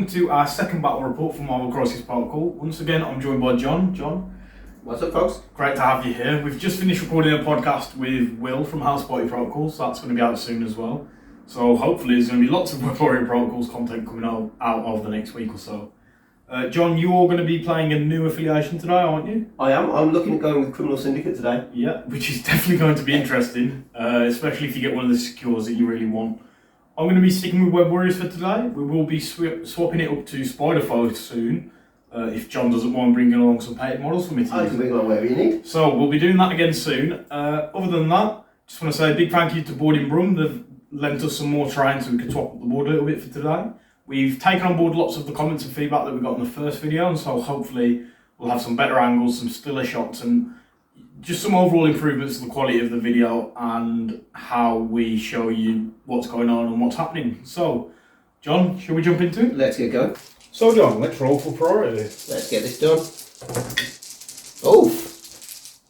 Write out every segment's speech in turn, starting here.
welcome to our second battle report from Marvel Crisis Protocol. Once again, I'm joined by John. John, what's up, folks? Great to have you here. We've just finished recording a podcast with Will from House Party Protocol, so that's going to be out soon as well. So hopefully there's going to be lots of Web Warrior Protocols content coming out over the next week or so. John, you're going to be playing a new affiliation today, aren't you? I am. I'm looking at going with Criminal Syndicate today. Yeah, which is definitely going to be interesting, especially if you get one of the secures that you really want. I'm going to be sticking with Web Warriors for today. We will be swapping it up to Spider Foes soon, if John doesn't mind bringing along some painted models for me to use. I can bring along whatever you need. So we'll be doing that again soon. Other than that, just want to say a big thank you to Boarding Brum. They've lent us some more terrain so we could swap up the board a little bit for today. We've taken on board lots of the comments and feedback that we got in the first video, and so hopefully we'll have some better angles, some stiller shots, and just some overall improvements to the quality of the video and how we show you what's going on and what's happening. So, John, shall we jump into it? Let's get going. So, John, let's roll for priority. Let's get this done. Oof.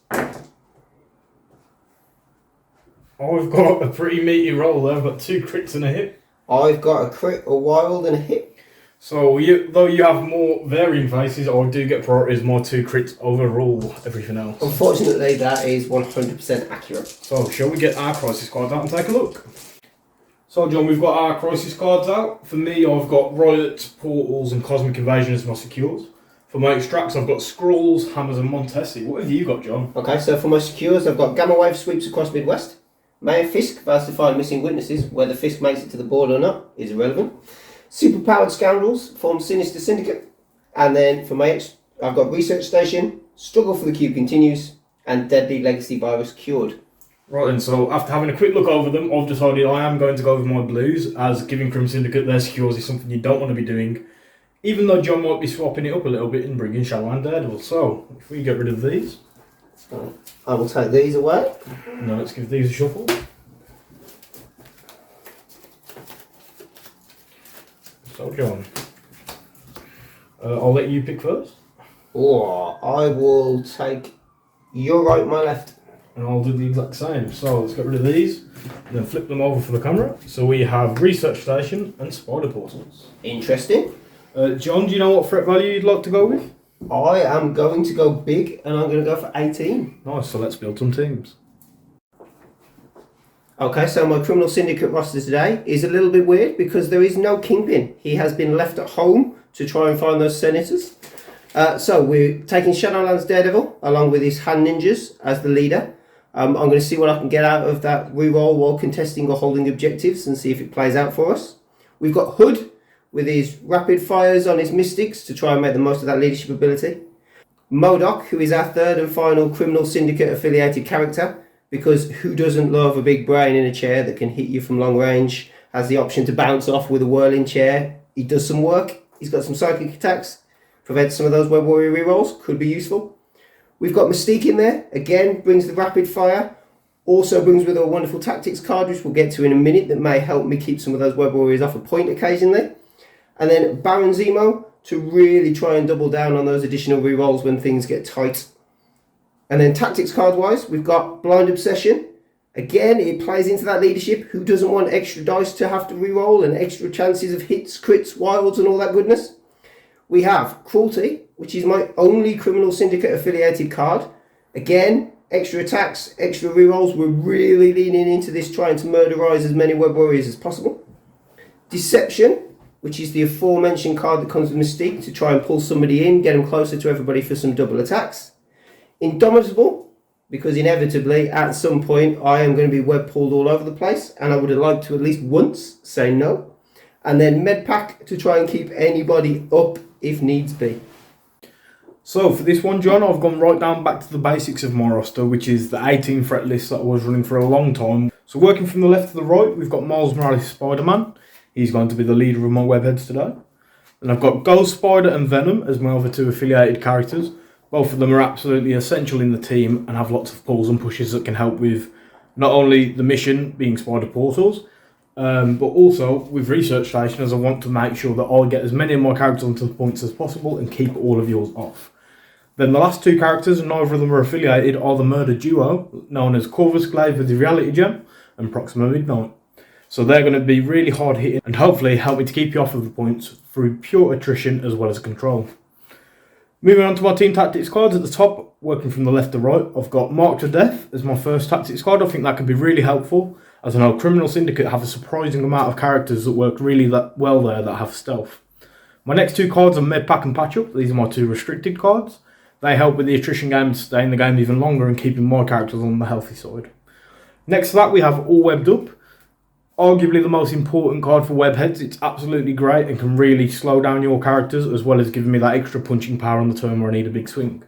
I've got a pretty meaty roll there. I've got 2 crits and a hit. I've got a crit, a wild, and a hit. So, though you have more varying faces, I do get priorities, more 2 crits overrule everything else. Unfortunately, that is 100% accurate. So, shall we get our crisis cards out and take a look? So, John, we've got our crisis cards out. For me, I've got riots, portals, and cosmic invasion as my secures. For my extracts, I've got scrolls, hammers, and Montesi. What have you got, John? Okay, so for my secures, I've got Gamma Wave sweeps across Midwest. Mayor Fisk vows to find missing witnesses. Whether Fisk makes it to the board or not is irrelevant. Superpowered Scoundrels form Sinister Syndicate. And then for my I've got Research Station, Struggle for the Cube continues, and Deadly Legacy Virus cured. Right then, so after having a quick look over them, I've decided I am going to go with my blues, as giving Criminal Syndicate their secures is something you don't want to be doing, even though John might be swapping it up a little bit and bringing Shadowlands Daredevil. So, if we get rid of these... I will take these away. Now let's give these a shuffle. So, John, I'll let you pick first. Or I will take your right, my left. And I'll do the exact same. So let's get rid of these and then flip them over for the camera. So we have Research Station and Spider Portals. Interesting. John, do you know what threat value you'd like to go with? I am going to go big and I'm going to go for 18. Nice, so let's build some teams. Okay, so my Criminal Syndicate roster today is a little bit weird because there is no Kingpin. He has been left at home to try and find those senators. So we're taking Shadowlands Daredevil along with his hand ninjas as the leader. I'm going to see what I can get out of that reroll while contesting or holding objectives and see if it plays out for us. We've got Hood with his rapid fires on his mystics to try and make the most of that leadership ability. MODOK, who is our third and final Criminal Syndicate affiliated character, because who doesn't love a big brain in a chair that can hit you from long range, has the option to bounce off with a whirling chair. He does some work, he's got some psychic attacks, prevents some of those Web Warrior rerolls, could be useful. We've got Mystique in there, again brings the rapid fire, also brings with her a wonderful tactics card which we'll get to in a minute that may help me keep some of those Web Warriors off a point occasionally. And then Baron Zemo to really try and double down on those additional rerolls when things get tight. And then tactics card wise, we've got Blind Obsession. Again, it plays into that leadership. Who doesn't want extra dice to have to reroll and extra chances of hits, crits, wilds and all that goodness? We have Cruelty, which is my only Criminal Syndicate affiliated card. Again, extra attacks, extra rerolls. We're really leaning into this, trying to murderize as many Web Warriors as possible. Deception, which is the aforementioned card that comes with Mystique to try and pull somebody in, get them closer to everybody for some double attacks. Indomitable, because inevitably at some point I am going to be web pulled all over the place and I would have liked to at least once say no. And then Medpack to try and keep anybody up if needs be. So for this one, John, I've gone right down back to the basics of my roster, which is the 18 threat list that I was running for a long time. So working from the left to the right, we've got Miles Morales Spider-Man. He's going to be the leader of my webheads today. And I've got Ghost Spider and Venom as my other 2 affiliated characters. Both of them are absolutely essential in the team and have lots of pulls and pushes that can help with not only the mission being Spider Portals, but also with Research Station, as I want to make sure that I get as many of my characters onto the points as possible and keep all of yours off. Then the last 2 characters, and neither of them are affiliated, are the murder duo, known as Corvus Glaive with the Reality Gem and Proxima Midnight. So they're going to be really hard hitting and hopefully help me to keep you off of the points through pure attrition as well as control. Moving on to my team tactics cards at the top, working from the left to right, I've got Mark to Death as my first tactics card. I think that can be really helpful, as I know Criminal Syndicate have a surprising amount of characters that work really well there that have stealth. My next two cards are Medpack and Patch Up. These are my two restricted cards. They help with the attrition game to stay in the game even longer and keeping my characters on the healthy side. Next to that we have All Webbed Up. Arguably the most important card for webheads. It's absolutely great and can really slow down your characters as well as giving me that extra punching power on the turn where I need a big swing.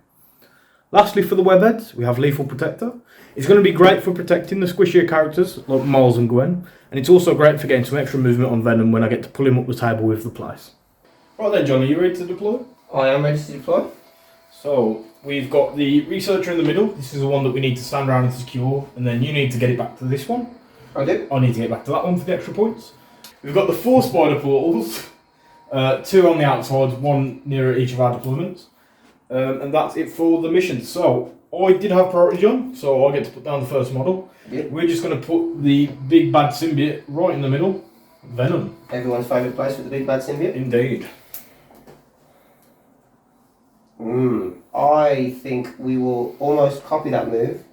Lastly for the webheads, we have Lethal Protector. It's going to be great for protecting the squishier characters like Miles and Gwen, and it's also great for getting some extra movement on Venom when I get to pull him up the table with the place. Right then John, are you ready to deploy? I am ready to deploy. So, we've got the Researcher in the middle. This is the one that we need to stand around and secure, and then you need to get it back to this one. I do. I need to get back to that one for the extra points. We've got the 4 spider portals, 2 on the outside, 1 near each of our deployments, and that's it for the mission. So, I did have priority, John, so I get to put down the first model. Yep. We're just going to put the big bad symbiote right in the middle, Venom. Everyone's favourite place with the big bad symbiote. Indeed. I think we will almost copy that move.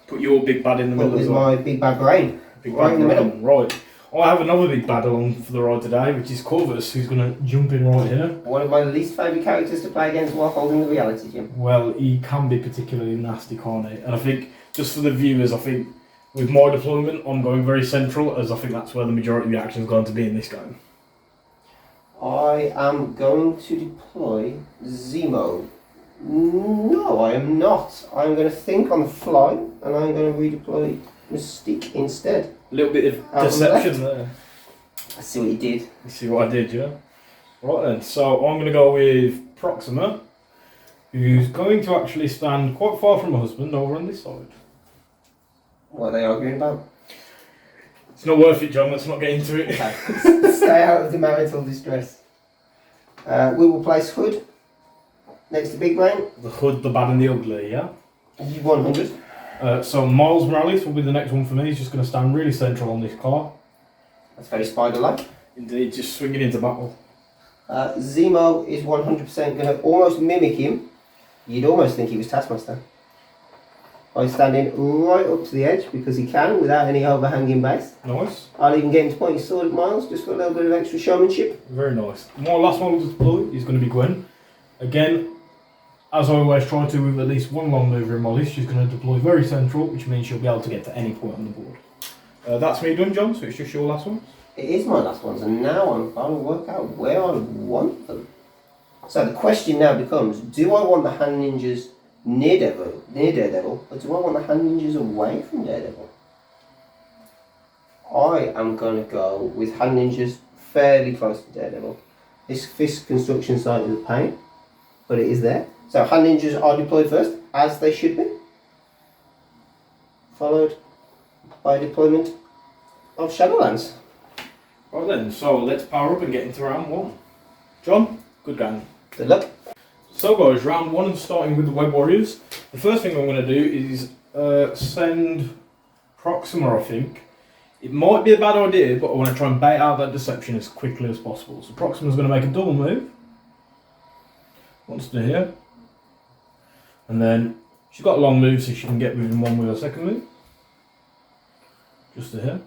Put your big bad in the middle with as well. my big bad brain. Big right bad in the middle. Right. I have another big bad along for the ride today, which is Corvus, who's going to jump in right here. One of my least favourite characters to play against while holding the reality gem. Well, he can be particularly nasty, can't he? And I think, just for the viewers, I think with my deployment, I'm going very central, as I think that's where the majority of the action is going to be in this game. I am going to deploy Zemo. No, I am not. I'm going to think on the fly, and I'm going to redeploy Mystique instead. A little bit of deception there. I see what you did. You see what I did, yeah? Right then, so I'm going to go with Proxima, who's going to actually stand quite far from her husband over on this side. What are they arguing about? It's not worth it, John, let's not get into it. Okay. Stay out of the marital distress. We will place Hood next to Big Brain. The Hood, the Bad and the Ugly, yeah? 100. So Miles Morales will be the next one for me. He's just going to stand really central on this car. That's very spider-like. Indeed, just swinging into battle. Zemo is 100% going to almost mimic him. You'd almost think he was Taskmaster. By standing right up to the edge because he can without any overhanging base. Nice. I'll even get him to point his sword at Miles just for a little bit of extra showmanship. Very nice. My last model to deploy is going to be Gwen. Again, as I always try to with at least one long mover in my list, she's going to deploy very central, which means she'll be able to get to any point on the board. That's me done, John, so it's just your last one. It is my last ones, and now I'm trying to work out where I want them. So the question now becomes, do I want the hand ninjas near Daredevil, or do I want the hand ninjas away from Daredevil? I am going to go with hand ninjas fairly close to Daredevil. This fist construction site is a pain, but it is there. So hand ninjas are deployed first, as they should be, followed by deployment of Shadowlands. Right then, so let's power up and get into round 1. John, good game. Good luck. So guys, round 1 and starting with the Web Warriors. The first thing I'm going to do is send Proxima, I think. It might be a bad idea, but I want to try and bait out that deception as quickly as possible. So Proxima's going to make a double move. Wants to here. And then she's got a long move so she can get within one with her second move. Just to here.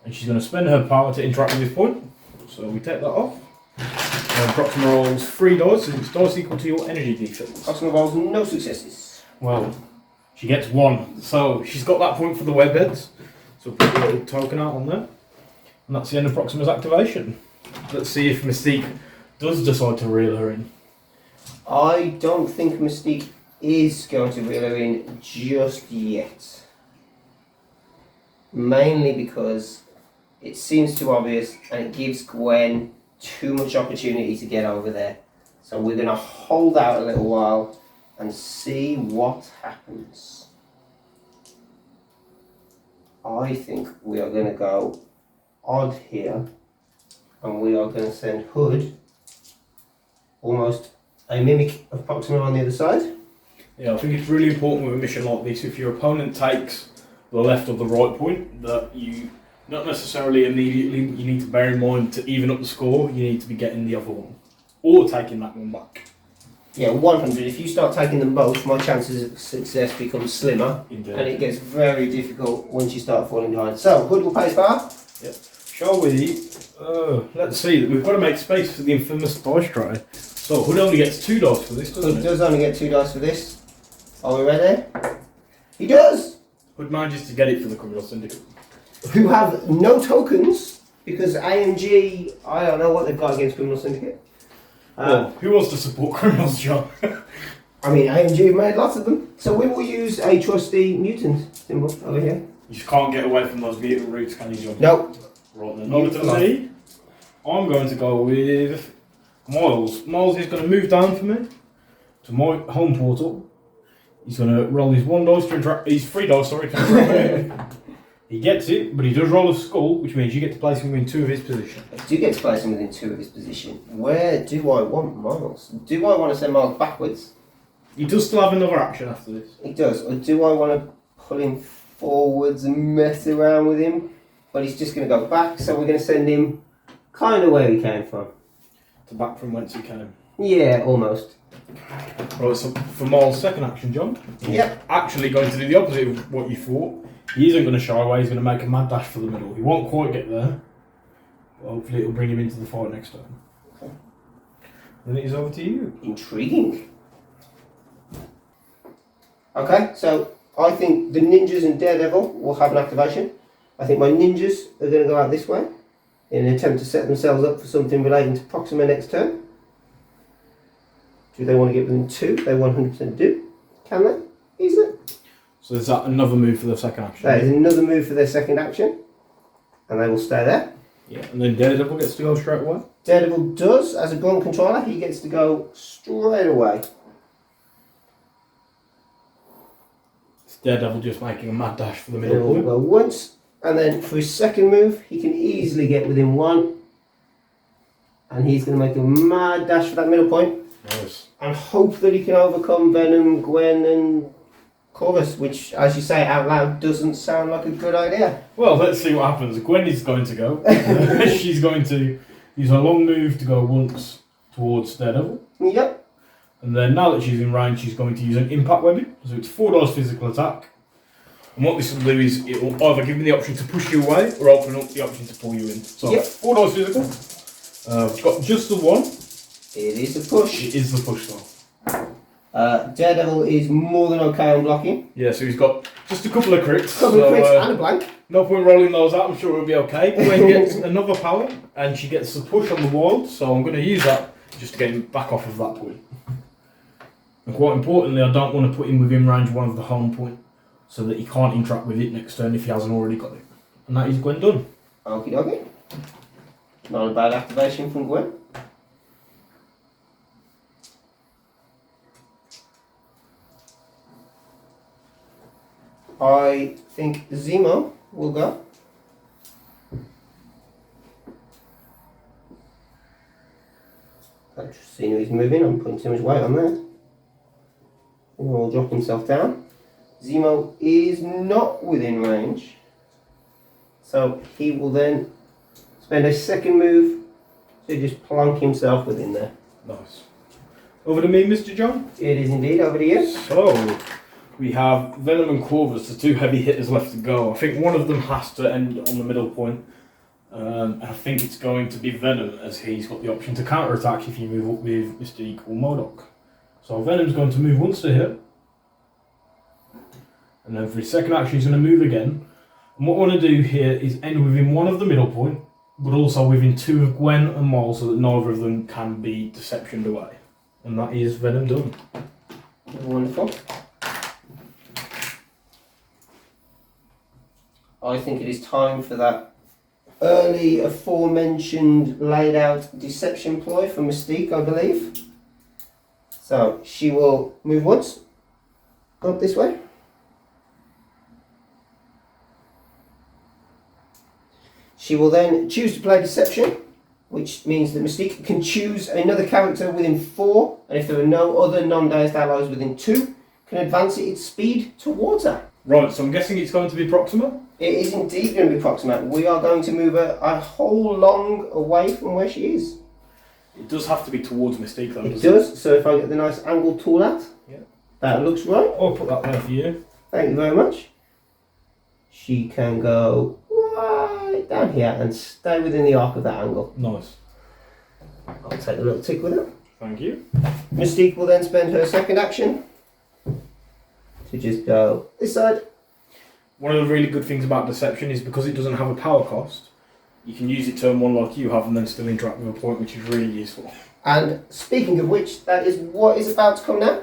And she's going to spend her power to interact with this point. So we take that off. And Proxima rolls 3 dice, and it's dice equal to your energy defense. Proxima rolls no successes. Well, she gets 1. So she's got that point for the webheads. So put a little token out on there. And that's the end of Proxima's activation. Let's see if Mystique does decide to reel her in. I don't think Mystique is going to reel her in just yet. Mainly because it seems too obvious and it gives Gwen too much opportunity to get over there. So we're going to hold out a little while and see what happens. I think we are going to go odd here, and we are going to send Hood, almost a mimic of Proxima on the other side. Yeah, I think it's really important with a mission like this, if your opponent takes the left or the right point, that you Not necessarily immediately. You need to bear in mind to even up the score, you need to be getting the other one. Or taking that one back. Yeah, 100. If you start taking them both, my chances of success become slimmer. Indeed. And it gets very difficult once you start falling behind. So, Hood will pace bar. Yep. Shall we? Let's see. We've got to make space for the infamous dice tray. So Hood only gets 2 dice for this, doesn't Hood it? does only get 2 dice for this. Are we ready? He does! Hood manages to get it for the Criminal Syndicate. Who have no tokens, because AMG, I don't know what they've got against Criminal Syndicate. Well, who wants to support criminals, John? I mean, AMG have made lots of them. So we will use a trusty mutant symbol over here. You just can't get away from those mutant roots, can you, John? No. Right then, over to me. I'm going to go with Miles. Miles is going to move down for me to my home portal. He's going to roll his 1 dice to interact. He's 3 dice, sorry, to interact with. He gets it, but he does roll a skull, which means you get to place him within 2 of his position. I do get to place him within 2 of his position. Where do I want Miles? Do I want to send Miles backwards? He does still have another action after this. He does. Or do I want to pull him forwards and mess around with him? But he's just going to go back, so we're going to send him kind of where he came from. To back from whence he came. Yeah, almost. Right, so for Miles' second action, John, he's Yep. actually going to do the opposite of what you thought. He isn't going to shy away, he's going to make a mad dash for the middle. He won't quite get there, but hopefully it'll bring him into the fight next turn. Okay. Then it is over to you. Intriguing. Okay, so I think the ninjas and Daredevil will have an activation. I think my ninjas are going to go out this way in an attempt to set themselves up for something relating to Proxima next turn. Do they want to get within 2? They 100% do. Can they? Easily. So is that another move for the second action? That is another move for their second action. And they will stay there. Yeah, and then Daredevil gets to go straight away. Daredevil does, as a Brum controller, he gets to go straight away. It's Daredevil just making a mad dash for the He middle will point. go once, and then for his second move, he can easily get within 1. And he's going to make a mad dash for that middle point. Nice. And hope that he can overcome Venom, Gwen, and Corvus, which, as you say out loud, doesn't sound like a good idea. Well, let's see what happens. Gwen is going to go. She's going to use her long move to go once towards Daredevil. Yep. And then now that she's in range, she's going to use an impact weapon. So it's 4 dice physical attack. And what this will do is it will either give me the option to push you away or open up the option to pull you in. So Yep. 4 dice physical. I've got just the 1. It is a push. It is the push though. Daredevil is more than okay on blocking. Yeah, so he's got just a couple of crits. Couple of crits so, and a blank. no point rolling those out, I'm sure it'll be okay. Gwen gets another power and she gets the push on the wild, so I'm going to use that just to get him back off of that point. And quite importantly, I don't want to put him within range 1 of the home point so that he can't interact with it next turn if he hasn't already got it. And that is Gwen done. Okie dokie. Not a bad activation from Gwen. I think Zemo will go. I've just seen he's moving, I'm putting too much weight on there. He will drop himself down. Zemo is not within range. So he will then spend a second move to just plonk himself within there. Nice. Over to me, Mr. John. It is indeed, over to you. So, we have Venom and Corvus, the 2 heavy hitters left to go. I think one of them has to end on the middle point. I think it's going to be Venom, as he's got the option to counter-attack if you move up with Mystique or MODOK. So Venom's going to move once to here. And then for his second action he's going to move again. And what I want to do here is end within 1 of the middle point, but also within 2 of Gwen and Miles so that neither of them can be deceptioned away. And that is Venom done. Wonderful. I think it is time for that early aforementioned laid out deception ploy for Mystique, I believe. So she will move once, go up this way. She will then choose to play deception, which means that Mystique can choose another character within 4, and if there are no other non-dazed allies within 2, can advance its speed towards her. Right, so I'm guessing it's going to be Proxima? It is indeed going to be proximate. We are going to move her a whole long away from where she is. It does have to be towards Mystique though. It does. So if I get the nice angle tool out, that looks right. I'll put that there for you. Thank you very much. She can go right down here and stay within the arc of that angle. Nice. I'll take a little tick with it. Thank you. Mystique will then spend her second action to just go this side. One of the really good things about Deception is because it doesn't have a power cost, you can use it turn one like you have and then still interact with a point, which is really useful. And speaking of which, that is what is about to come now.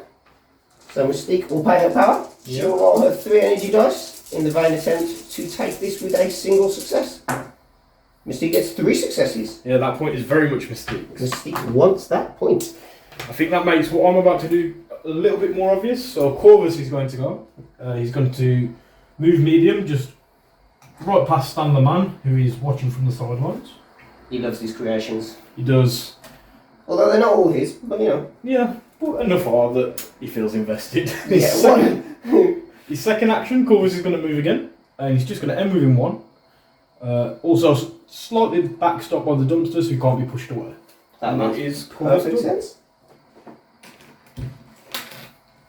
So Mystique will pay her power. She will roll her 3 energy dice in the vain attempt to take this with a single success. Mystique gets 3 successes. Yeah, that point is very much Mystique's. Mystique wants that point. I think that makes what I'm about to do a little bit more obvious. So Corvus is going to go. He's going to move medium, just right past Stan the Man, who is watching from the sidelines. He loves these creations. He does. Although they're not all his, but you know. Yeah, but enough are that he feels invested. Yeah, His second action, Corvus is going to move again, and he's just going to end within 1. Also, slightly backstopped by the dumpster, so he can't be pushed away. That makes perfect sense.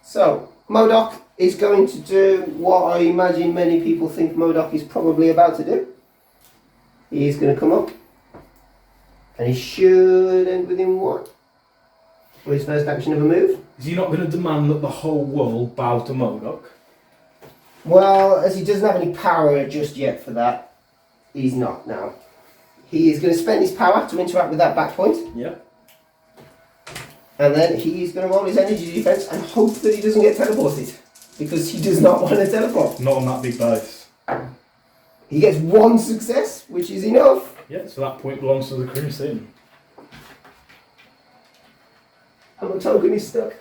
So, MODOK is going to do what I imagine many people think MODOK is probably about to do. He is going to come up, and he should end within 1 for his first action of a move. Is he not going to demand that the whole world bow to MODOK? Well, as he doesn't have any power just yet for that, he's not now. He is going to spend his power to interact with that back point. Yeah. And then he's going to roll his energy defense and hope that he doesn't get teleported. Because he does not want to teleport. Not on that big base. He gets 1 success, which is enough. Yeah, so that point belongs to the Crimson. And the token is stuck.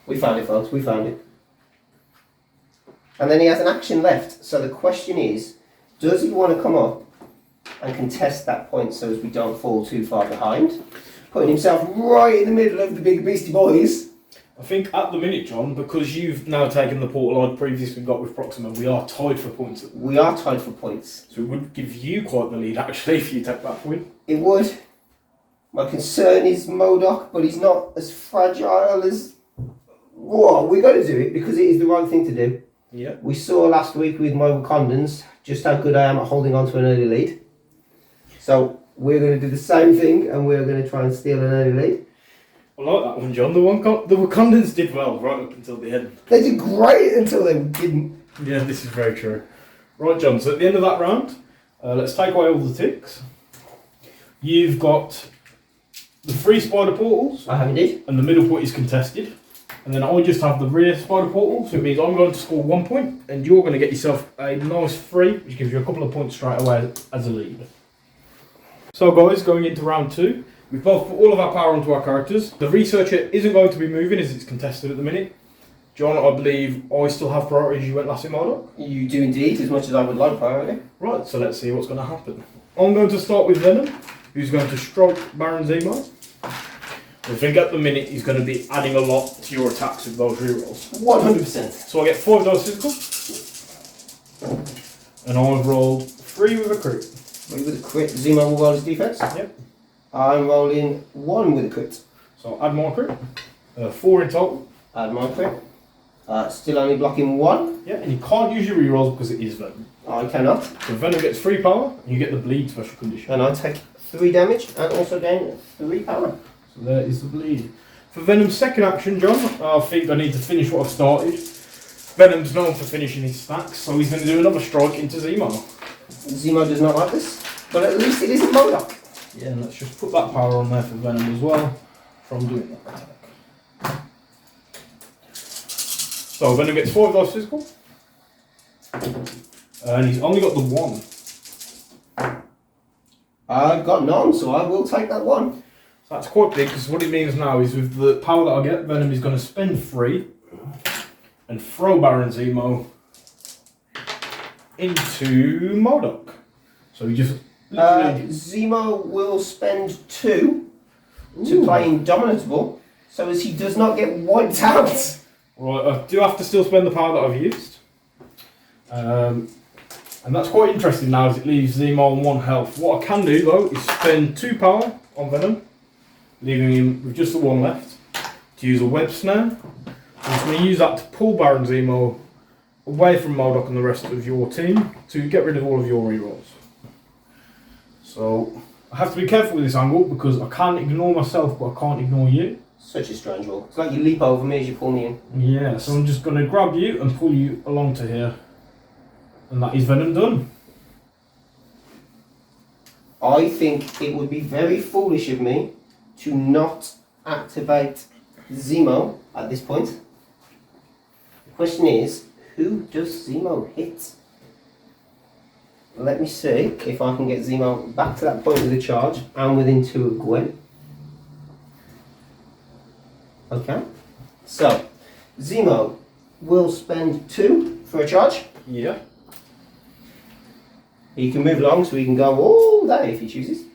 We found it, folks. We found it. And then he has an action left. So the question is, does he want to come up and contest that point so as we don't fall too far behind? Putting himself right in the middle of the big beastie boys. I think at the minute, John, because you've now taken the portal I'd previously got with Proxima, we are tied for points. We are tied for points. So it would give you quite the lead, actually, if you take that point. It would. My concern is MODOK, but he's not as fragile as... Whoa, we got to do it because it is the right thing to do. Yeah. We saw last week with my Wakandans just how good I am at holding on to an early lead. So we're going to do the same thing and we're going to try and steal an early lead. I like that one, John. The Wakandans did well right up until the end. They did great until they didn't. Yeah, this is very true. Right, John, so at the end of that round, let's take away all the ticks. You've got the 3 spider portals. I have indeed. And the middle point is contested. And then I just have the rear spider portal, so it means I'm going to score 1 point, and you're going to get yourself a nice 3, which gives you a couple of points straight away as a lead. So guys, going into round 2, we've both put all of our power onto our characters. The researcher isn't going to be moving as it's contested at the minute. John, I believe I still have priority as you went last in MODOK. You do indeed, as much as I would like priority. Right, so let's see what's going to happen. I'm going to start with Venom, who's going to strike Baron Zemo. I think at the minute he's going to be adding a lot to your attacks with those rerolls. 100%. So I get 5 dice physical. And I've rolled 3 with a crit. 3 with a crit. Zemo will roll his defense. Yep. I'm rolling 1 with a crit. So I'll add my crit. 4 in total. Add my crit. Still only blocking 1. Yeah, and you can't use your rerolls because it is Venom. I cannot. So Venom gets 3 power, and you get the bleed special condition. And I take 3 damage and also gain 3 power. So there is the bleed. For Venom's second action, John, I think I need to finish what I've started. Venom's known for finishing his stacks, so he's going to do another strike into Zemo. Zemo does not like this, but at least it isn't MODOK. Yeah, and let's just put that power on there for Venom as well, from doing that attack. So Venom gets 5 dice physical. And he's only got the 1. I've got none, so I will take that 1. So that's quite big, because what it means now is with the power that I get, Venom is going to spend 3 and throw Baron Zemo into MODOK. So he just Zemo will spend 2 to play Indomitable, so as he does not get wiped out. Right, I do have to still spend the power that I've used. And that's quite interesting now as it leaves Zemo on 1 health. What I can do though is spend 2 power on Venom, leaving him with just the 1 left, to use a web snare. I'm just going to use that to pull Baron Zemo away from MODOK and the rest of your team to get rid of all of your rerolls. So I have to be careful with this angle because I can't ignore myself but I can't ignore you. Such a strange roll. It's like you leap over me as you pull me in. Yeah, so I'm just going to grab you and pull you along to here. And that is Venom done. I think it would be very foolish of me to not activate Zemo at this point. The question is, who does Zemo hit? Let me see if I can get Zemo back to that point with a charge and within 2 of Gwen. Okay, so Zemo will spend 2 for a charge. Yeah. He can move along so he can go all day if he chooses.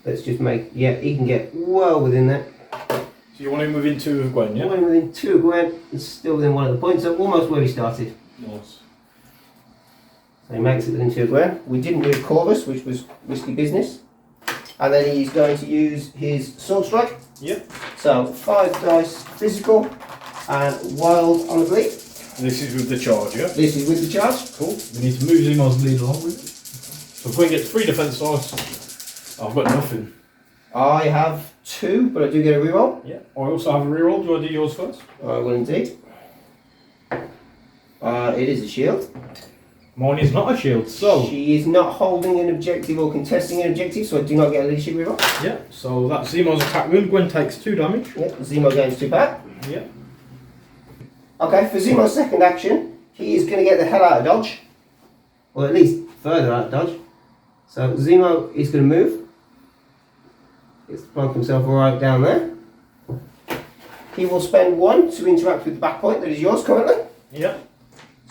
Let's just make, yeah, he can get well within that. So you want him within 2 of Gwen, yeah? Within 2 of Gwen, and still within 1 of the points, so almost where we started. Nice. So he makes it within 2 of Gwen. We didn't move Corvus, which was risky business. And then he's going to use his Sword Strike. Yep. So 5 dice physical and wild on the bleed. This is with the charge, yeah? This is with the charge. Cool. We need to move Zemo's bleed along with it. So Gwen gets 3 defense dice. I've got nothing. I have 2, but I do get a reroll. Yeah. I also have a reroll. Do I do yours first? I will indeed. It is a shield. Mine is not a shield, so... She is not holding an objective or contesting an objective, so I do not get a leadership reroll. Yeah, so that's Zemo's attack wound. Gwen takes 2 damage. Yep, Zemo gains 2 back. Yeah. Okay, for Zemo's second action, he is going to get the hell out of dodge. Or at least further out of dodge. So Zemo is going to move. Gets to plonk himself right down there. He will spend 1 to interact with the back point that is yours currently. Yeah.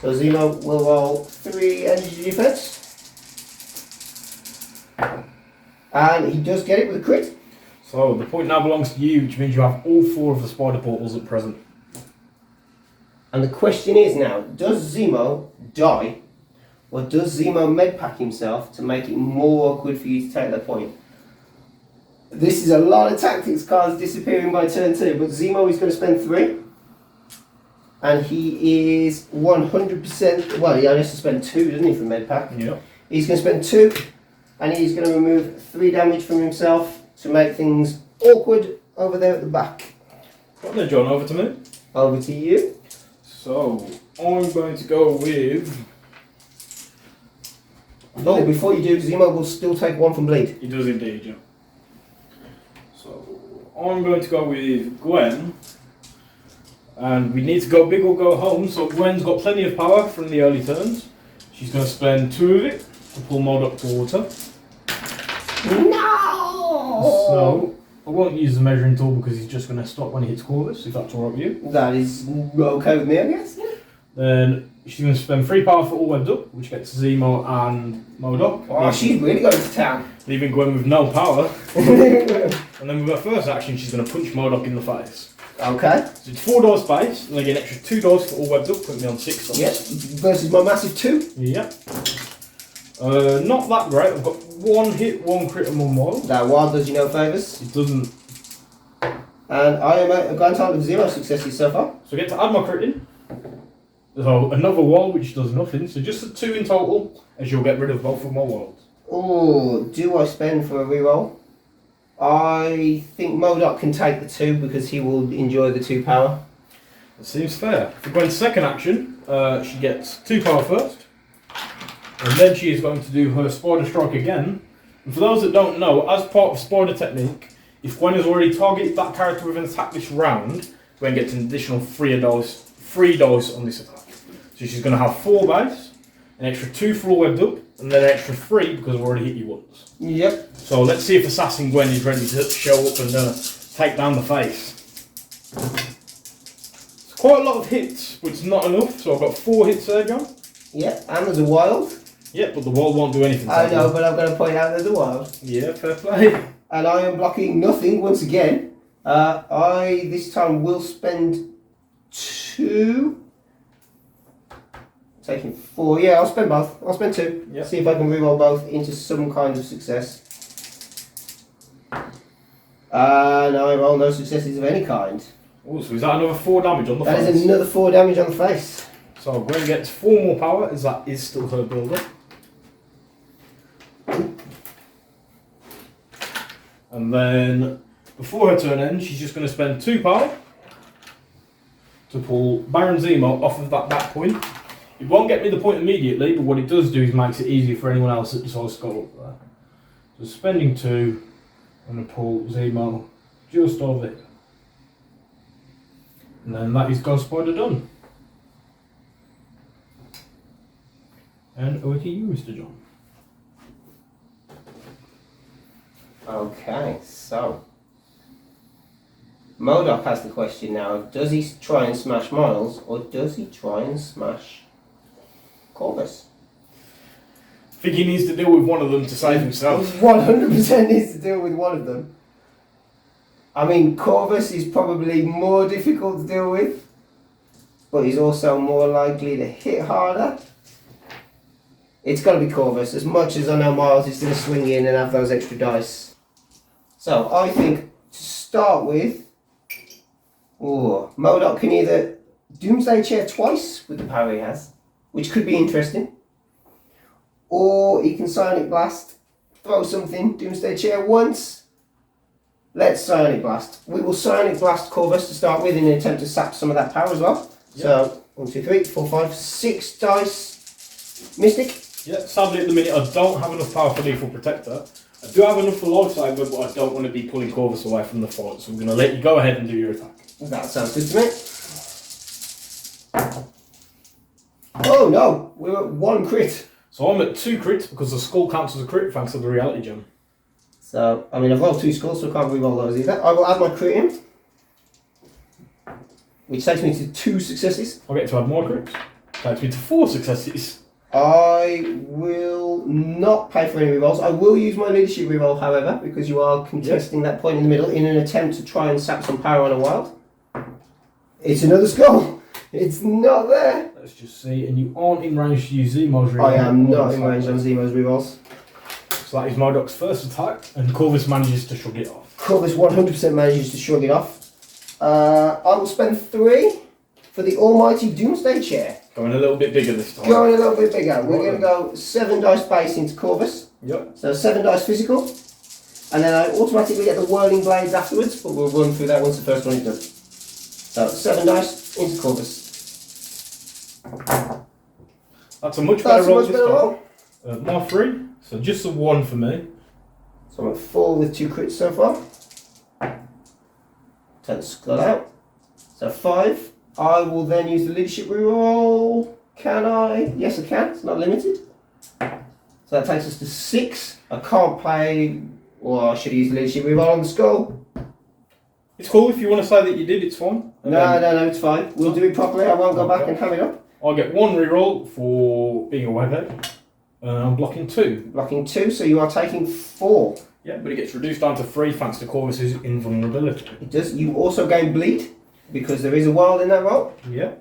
So Zemo will roll 3 energy defense. And he does get it with a crit. So the point now belongs to you, which means you have all 4 of the spider portals at present. And the question is now, does Zemo die? Or does Zemo medpack himself to make it more awkward for you to take that point? This is a lot of tactics cards disappearing by turn 2, but Zemo is going to spend 3. And he is 100%, well, he only has to spend 2, doesn't he, for medpack? Yeah. He's going to spend 2, and he's going to remove 3 damage from himself to make things awkward over there at the back. Right then, John, over to me. Over to you. So, I'm going to go with... Oh, before you do, Zemo will still take 1 from bleed. He does indeed, yeah. So, I'm going to go with Gwen. And we need to go big or go home, so Gwen's got plenty of power from the early turns. She's going to spend 2 of it to pull MODOK towards her. No! So, I won't use the measuring tool because he's just going to stop when he hits Corvus, if that's alright with you. That is okay with me, I guess. Then she's going to spend 3 power for all webbed up, which gets Zemo and MODOK. Oh, she's really going to town. Leaving Gwen with no power. And then with her first action, she's going to punch MODOK in the face. Okay. So it's 4 dice base, and I get an extra 2 dice for all webbed up, putting me on 6 dice. Yes, versus my massive 2. Yeah. Not that great. I've got 1 hit, 1 crit, and 1 wild. That wild does you no favours. It doesn't. And I am a grand total of 0 successes so far. So I get to add my crit in. So another wild, which does nothing. So just a 2 in total, as you'll get rid of both of my wilds. Oh, do I spend for a reroll? I think MODOK can take the 2 because he will enjoy the 2 power. That seems fair. For Gwen's second action, she gets 2 power first. And then she is going to do her Spider Strike again. And for those that don't know, as part of Spider Technique, if Gwen has already targeted that character with an attack this round, Gwen gets an additional 3 dice on this attack. So she's going to have 4 base, an extra 2 for all webbed up, and then an extra 3 because I've already hit you once. Yep. So let's see if Assassin Gwen is ready to show up and take down the face. It's quite a lot of hits, but it's not enough. So I've got 4 hits there, John. Yep, and there's a wild. Yeah, but the wild won't do anything. I know, but I'm going to point out there's a wild. Yeah, fair play. And I am blocking nothing once again. I this time will spend 2. Taking 4. Yeah, I'll spend both. I'll spend 2. Yep. See if I can reroll both into some kind of success. No, I roll no successes of any kind. Oh, so is that another 4 damage on the face? That is another 4 damage on the face. So Gwen gets 4 more power, as that is still her builder. And then, before her turn ends, she's just going to spend 2 power to pull Baron Zemo off of that back point. It won't get me the point immediately, but what it does do is makes it easier for anyone else that decides to go up there. So spending 2, I'm going to pull Zemo just over there. And then that is Ghost Spider done. And over to you, Mr. John. Okay, so MODOK has the question now. Does he try and smash Miles, or does he try and smash Corvus? I think he needs to deal with one of them to save himself. 100% needs to deal with one of them. I mean, Corvus is probably more difficult to deal with, but he's also more likely to hit harder. It's got to be Corvus, as much as I know Miles is going to swing in and have those extra dice. So I think to start with, MODOK can either Doomsday Chair twice with the power he has, which could be interesting, or he can Psionic Blast, throw something, Doomsday Chair once. Let's Psionic Blast. We will Psionic Blast Corvus to start with in an attempt to sap some of that power as well. Yep. So 1, 2, 3, 4, 5, 6 dice. Mystic. Yeah, sadly at the minute I don't have enough power for Lethal Protector. I do have enough for Lifesaver, but I don't want to be pulling Corvus away from the fight, so I'm going to let you go ahead and do your attack. That sounds good to me. Oh no, we're at 1 crit. So I'm at 2 crits because the skull counts as a crit thanks to the reality gem. So, I mean, I've rolled 2 skulls, so I can't re-roll those either. I will add my crit in, which takes me to 2 successes. I get to add more crits. Takes me to 4 successes. I will not pay for any rerolls. I will use my leadership reroll, however, because you are contesting that point in the middle in an attempt to try and sap some power on a wild. It's another skull. It's not there. Let's just see. And you aren't in range to use Zemo's reroll. I am not in range on Zemo's rerolls. So that is MODOK's first attack, and Corvus manages to shrug it off. Corvus 100% manages to shrug it off. I will spend 3 for the almighty Doomsday Chair. Going a little bit bigger this time. Going a little bit bigger. We're going to go 7 dice base into Corvus. Yep. So 7 dice physical. And then I automatically get the Whirling Blades afterwards, but we'll run through that once the first one is done. So 7 dice into Corvus. That's a much better roll this roll. time. My 3, so just a 1 for me. So I'm at 4 with 2 crits so far. Take the skull out. So 5. I will then use the leadership reroll. Can I? Yes, I can. It's not limited. So that takes us to 6. I can't play, or I should use the leadership reroll on the skull. It's cool if you want to say that you did, it's fine. No, it's fine. We'll do it properly. I won't go back and have it up. I get 1 reroll for being a webhead. I'm blocking 2. Blocking 2, so you are taking 4. Yeah, but it gets reduced down to 3 thanks to Corvus's invulnerability. It does. You also gain bleed, because there is a wild in that roll. Yeah.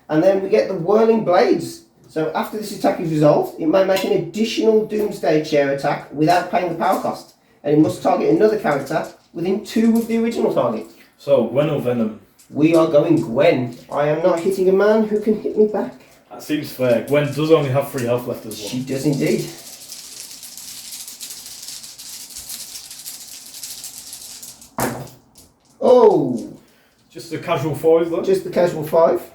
And then we get the Whirling Blades. So after this attack is resolved, it may make an additional Doomsday Chair attack without paying the power cost. And it must target another character within 2 of the original target. So, Gwen or Venom? We are going Gwen. I am not hitting a man who can hit me back. That seems fair. Gwen does only have 3 health left as well. She does indeed. Oh! Just a casual 5 though? Just the casual 5.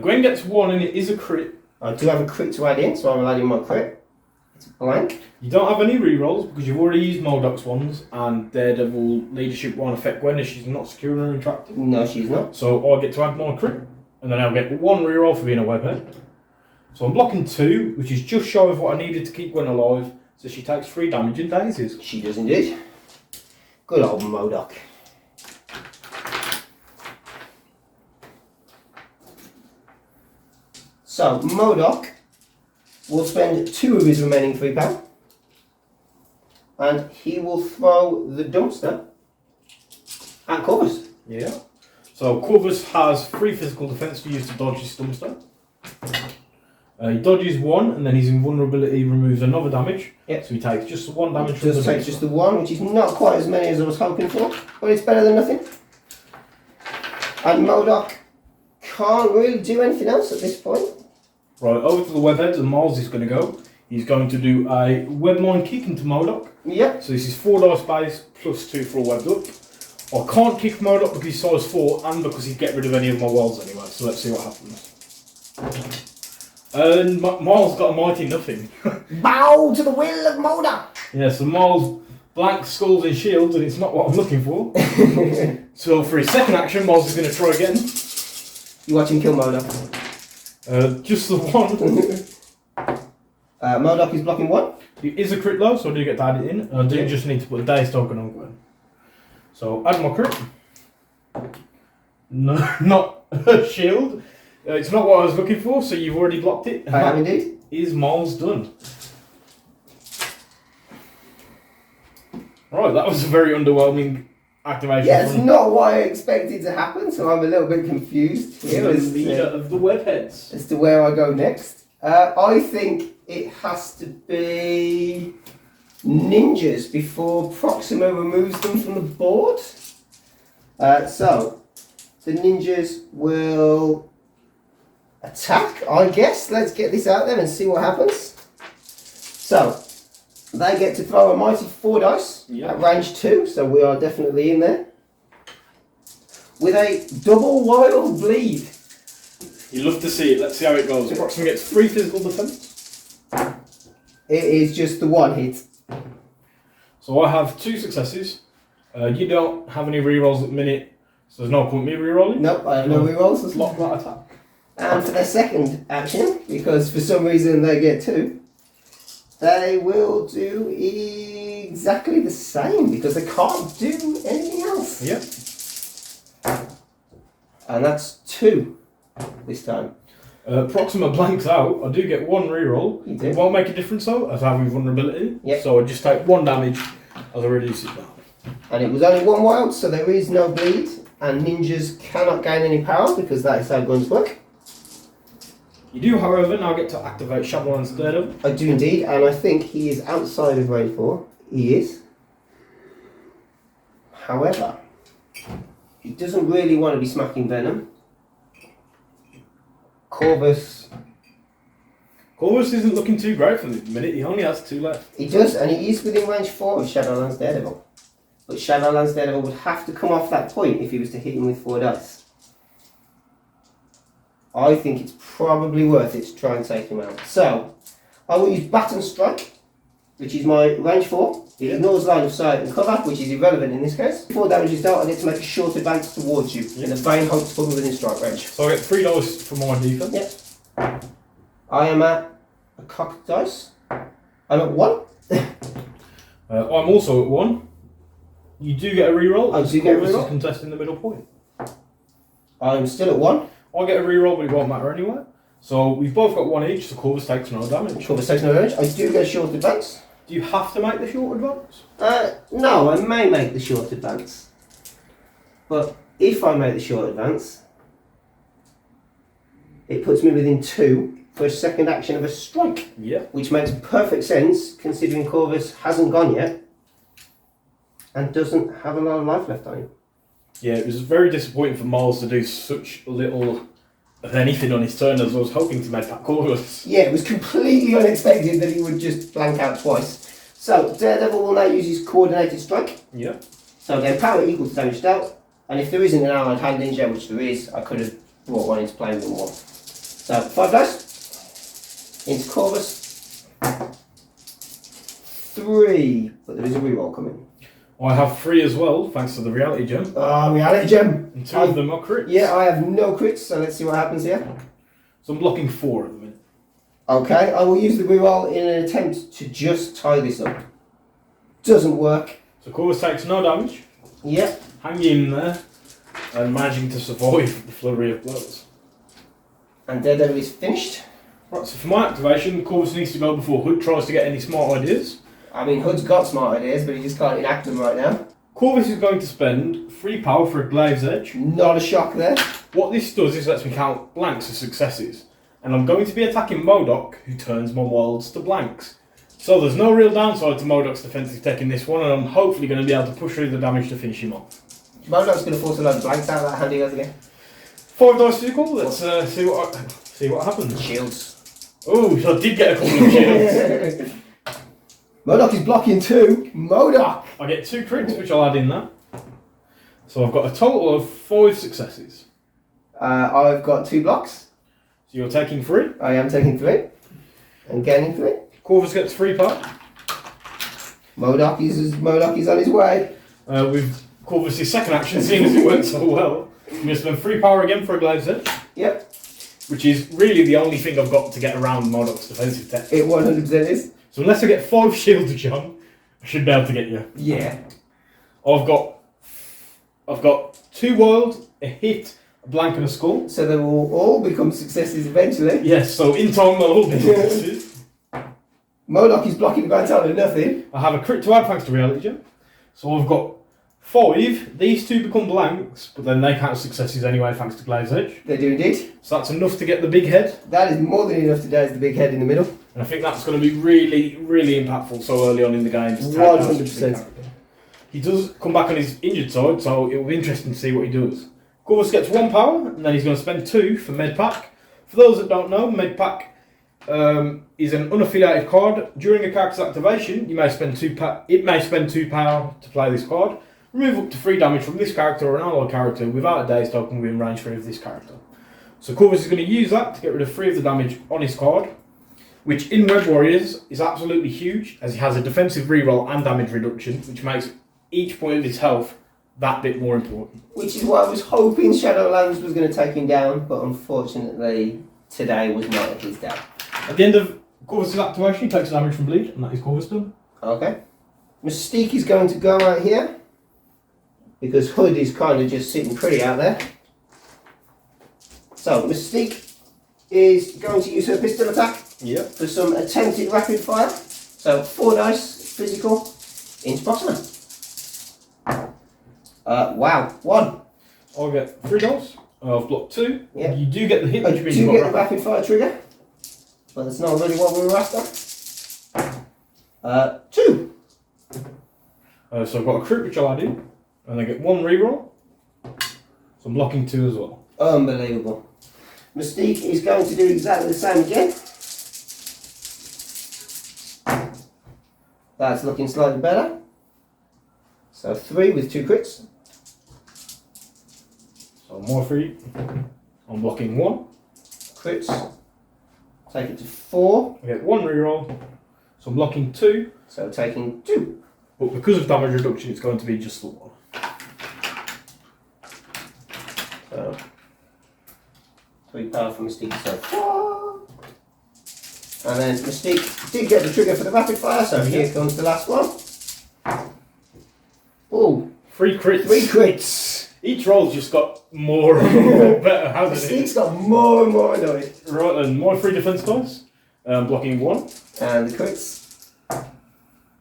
Gwen gets 1 and it is a crit. I do have a crit to add in, so I'm adding my crit. It's a blank. You don't have any rerolls because you've already used MODOK's ones, and Daredevil leadership won't affect Gwen if she's not secure or interactive. No, she's not. So I get to add my crit, and then I'll get 1 reroll for being a webhead. So I'm blocking 2, which is just shy of what I needed to keep Gwen alive, so she takes 3 damage in daisies. She does indeed. Good old MODOK. So, MODOK will spend 2 of his remaining 3 power, and he will throw the dumpster at Corvus. Yeah. So Corvus has 3 physical defense to use to dodge his Stormstone. He dodges 1, and then his invulnerability removes another damage. Yep. So he takes just the 1 damage. Just takes just the 1, which is not quite as many as I was hoping for, but it's better than nothing. And MODOK can't really do anything else at this point. Right, over to the webheads, and Miles is going to go. He's going to do a webline kick into MODOK. Yep. So this is 4 dice base plus 2 for a webbed up. I can't kick MODOK because he's size 4 and because he'd get rid of any of my wells anyway. So let's see what happens. And Miles got a mighty nothing. Bow to the will of MODOK! Yeah, so Miles blank skulls and shields, and it's not what I'm looking for. So for his second action, Miles is going to try again. You watch him kill MODOK. Just the 1. MODOK is blocking 1. It is a crit though, so I do get to add it in. I do just need to put a daze token on Gwen. So add my crit. No, not a shield. It's not what I was looking for, so you've already blocked it. I have indeed. Is Miles done? Right, that was a very underwhelming activation. Yeah, it's not what I expected to happen, so I'm a little bit confused here as leader of the webheads. As to where I go next. I think it has to be ninjas before Proxima removes them from the board. So the ninjas will attack, I guess. Let's get this out there and see what happens. So they get to throw a mighty 4 dice at range 2, so we are definitely in there. With a double wild bleed. You love to see it. Let's see how it goes. Proxima gets 3 physical defense. It is just the 1 hit. So I have 2 successes. You don't have any rerolls at the minute, so there's no point me rerolling. Nope, I have no rerolls. Let's lock that attack. And for their second action, because for some reason they get 2, they will do exactly the same because they can't do anything else. Yep. And that's 2 this time. Proxima blanks out. I do get 1 reroll. It won't make a difference though, as I have invulnerability. Yep. So I just take 1 damage as I reduce it down. And it was only 1 wild, so there is no bleed. And ninjas cannot gain any power because that is how guns work. You do, however, now get to activate Shadowlands Daredevil. I do indeed, and I think he is outside of range 4. He is. However, he doesn't really want to be smacking Venom. Corvus isn't looking too great for the minute. He only has 2 left. He does, and he is within range 4 of Shadowlands Daredevil. But Shadowlands Daredevil would have to come off that point if he was to hit him with 4 dice. I think it's probably worth it to try and take him out. So, I will use Baton Strike, which is my range 4. It ignores line of sight and cover, which is irrelevant in this case. 4 damage is dealt, I get to make a short advance towards you in the vain hope to put me within strike range. So I get 3 dice for my defense. Yep. I am at a cocked dice. I'm at 1. I'm also at 1. You do get a reroll. I do get a Corvus reroll. is contesting the middle point. I'm still at 1. I get a reroll, but it won't matter anyway. So we've both got 1 each, so Corvus takes no damage. Corvus takes no damage. I do get a short advance. Do you have to make the short advance? No, I may make the short advance. But if I make the short advance, it puts me within 2 for a second action of a strike. Yeah. Which makes perfect sense considering Corvus hasn't gone yet and doesn't have a lot of life left on him. Yeah, it was very disappointing for Miles to do such little of anything on his turn as I was hoping to make that Corvus. Yeah, it was completely unexpected that he would just blank out twice. So, Daredevil will now use his coordinated strike. Yeah. So again, power equal to damage dealt. And if there isn't an allied hand ninja, which there is, I could have brought 1 into play with 1. So, 5 dice. Into Corvus. 3. But there is a reroll coming. I have 3 as well, thanks to the reality gem. Reality gem. And 2 of them are crits. Yeah, I have no crits, so let's see what happens here. So I'm blocking 4 at the minute. Okay, I will use the reroll in an attempt to just tie this up. Doesn't work. So Corvus takes no damage. Yep. Hanging in there and managing to survive the flurry of blows. And Daredevil is finished. Right, so for my activation, Corvus needs to go before Hood tries to get any smart ideas. I mean, Hood's got smart ideas, but he just can't enact them right now. Corvus is going to spend 3 power for a Glaive's Edge. Not a shock there. What this does is lets me count blanks as successes. And I'm going to be attacking Modok, who turns my wilds to blanks. So there's no real downside to Modok's defensive tech in this one, and I'm hopefully going to be able to push through the damage to finish him off. Modok's going to force a load of blanks out of that hand he goes again. 5 dice physical, let's see what happens. Shields. Oh, so I did get a couple of shields. Modok is blocking 2. Modok! I get 2 crits, which I'll add in that. So I've got a total of 5 successes. I've got 2 blocks. So you're taking 3. I am taking 3. And gaining 3. Corvus gets 3 power. Modok is on his way. With Corvus' second action, seeing as it went so well, I'm going to spend 3 power again for a Glaive's Edge. Yep. Which is really the only thing I've got to get around Modok's defensive tech. It 100% is. So unless I get 5 shields, John, I should be able to get you. Yeah. I've got 2 wild, a hit, a blank and a skull. So they will all become successes eventually. Yes, so in time they'll all be successes. Modok is blocking the Bantal to nothing. I have a crit to add thanks to reality gem. So I've got 5. These 2 become blanks, but then they count as successes anyway thanks to Glaive's Edge. They do indeed. So that's enough to get the big head. That is more than enough today as the big head in the middle. And I think that's going to be really, really impactful so early on in the game. 100%. He does come back on his injured side, so it will be interesting to see what he does. Corvus gets 1 power, and then he's going to spend 2 for Medpack. For those that don't know, Medpack is an unaffiliated card. During a character's activation, you may spend 2 power to play this card. Remove up to 3 damage from this character or an allied character without a day's token within range 3 of this character. So Corvus is going to use that to get rid of 3 of the damage on his card, which in Web Warriors is absolutely huge, as he has a defensive reroll and damage reduction, which makes each point of his health that bit more important. Which is why I was hoping Shadowlands was going to take him down, but unfortunately today was not his day. At the end of Corvus' activation, he takes damage from bleed, and that is Corvus done. Okay. Mystique is going to go out here, because Hood is kind of just sitting pretty out there. So Mystique is going to use her pistol attack for some attempted rapid fire. So 4 dice physical into Proxima. Wow, 1. I'll get 3 dice. I've blocked 2. Yep. You do get the hit, I which means do you've get got the rapid fire trigger, but that's not really what we were after. 2. So I've got a crit, which I'll add in, and I get 1 reroll. So I'm blocking 2 as well. Unbelievable. Mystique is going to do exactly the same again. That's looking slightly better. So 3 with 2 crits. So more 3. I'm blocking 1. Crits. Take it to 4. I get 1 reroll. So I'm blocking 2. So taking 2. But because of damage reduction, it's going to be just the 1. So 3 power from Mystique so far. And then Mystique did get the trigger for the rapid fire, so here comes the last one. Oh, 3 crits. 3 crits. Each roll's just got more and more better, hasn't it? Mystique's got more and more annoyed. Right then, more 3 defense dice. Blocking 1. And the crits.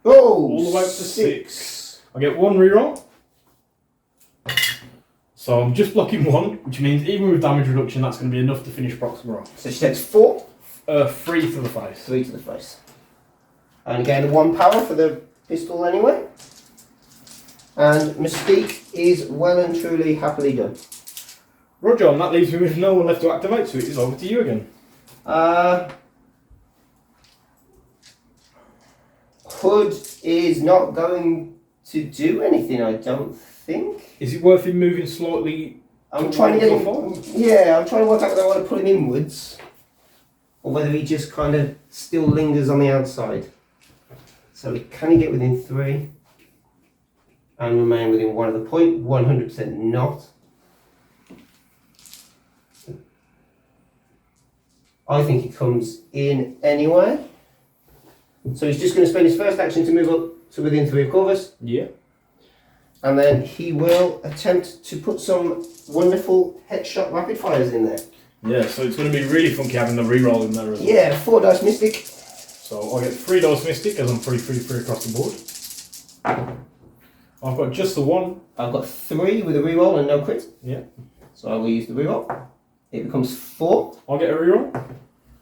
Oh, All the way up to 6. I get 1 reroll. So I'm just blocking 1, which means even with damage reduction, that's going to be enough to finish Proxima off. So she takes 4. 3 to the face. 3 to the face. And again, 1 power for the pistol anyway. And Mystique is well and truly happily done. Roger, and that leaves me with no one left to activate, so it is over to you again. Hood is not going to do anything, I don't think. Is it worth him moving slightly? I'm trying to get him. Yeah, I'm trying to work out whether I want to put him inwards or whether he just kind of still lingers on the outside. So can he get within 3 and remain within 1 of the point? 100% not. I think he comes in anyway. So he's just going to spend his first action to move up to within 3 of Corvus. Yeah. And then he will attempt to put some wonderful headshot rapid fires in there. Yeah, so it's going to be really funky having the reroll in there as well. Yeah, 4 dice Mystic. So I get 3 dice Mystic as I'm free across the board. I've got just the one. I've got 3 with a reroll and no crit. Yeah. So I will use the reroll. It becomes 4. I'll get a reroll.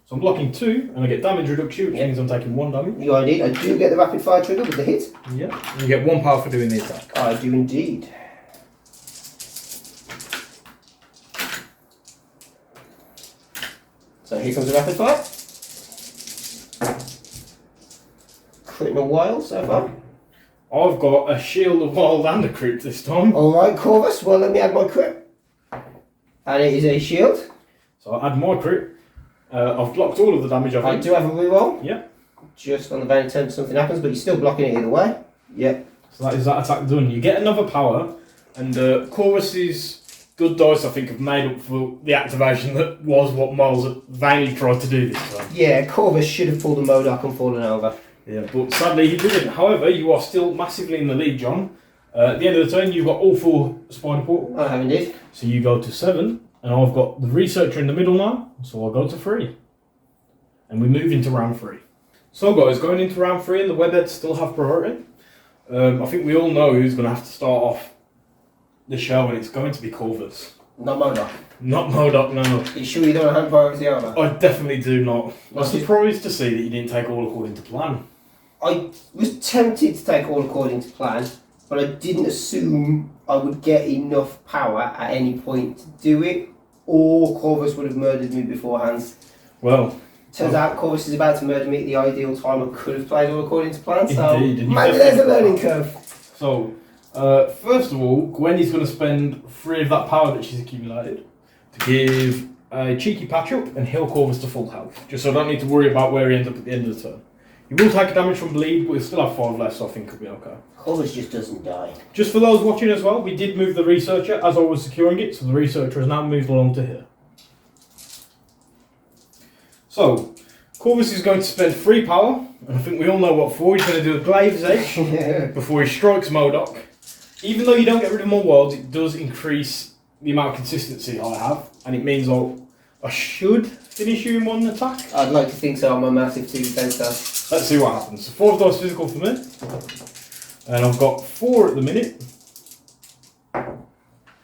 So I'm blocking 2, and I get damage reduction, which means I'm taking 1 damage. You are indeed. I do get the rapid fire trigger with the hit. Yeah. And you get 1 power for doing the attack. I do indeed. So here comes the rapid fire. Crit and a wild so far. I've got a shield, a wild, and a crit this time. Alright, Corvus. Well, let me add my crit. And it is a shield. So I add my crit. I've blocked all of the damage, I do have a reroll. Yeah. Just on the vain attempt something happens, but you're still blocking it either way. Yep. So that is that attack done. You get another power, and Corvus's good dice, I think, have made up for the activation that was what Miles vainly tried to do this time. Yeah, Corvus should have pulled a Modok and fallen over. Yeah, but sadly he didn't. However, you are still massively in the lead, John. At the end of the turn, you've got all 4 spider portals. I have indeed. So you go to 7, and I've got the researcher in the middle now, so I'll go to 3. And we move into round 3. So guys, going into round 3 and the webheads still have priority. I think we all know who's going to have to start off the show, and it's going to be Corvus. Not Modok. Not Modok, no. Are you sure you don't have priority armor? I definitely do not. I'm surprised to see that you didn't take all according to plan. I was tempted to take all according to plan, but I didn't assume I would get enough power at any point to do it, or Corvus would have murdered me beforehand. Well, turns out Corvus is about to murder me at the ideal time. I could have played all according to plan, so indeed, maybe there's a learning curve. So, first of all, Gwen is going to spend 3 of that power that she's accumulated to give a cheeky patch up and heal Corvus to full health, just so I don't need to worry about where he ends up at the end of the turn. He will take damage from bleed, but he'll still have 5 left, so I think he'll be okay. Corvus just doesn't die. Just for those watching as well, we did move the researcher as I was securing it, so the researcher has now moved along to here. So, Corvus is going to spend 3 power, and I think we all know what for. He's going to do a Glaive's Edge before he strikes Modok. Even though you don't get rid of more worlds, it does increase the amount of consistency I have, and it means I should finish you in 1 attack. I'd like to think so. I'm a massive 2 defense dice. Let's see what happens. So 4 dice physical for me, and I've got 4 at the minute.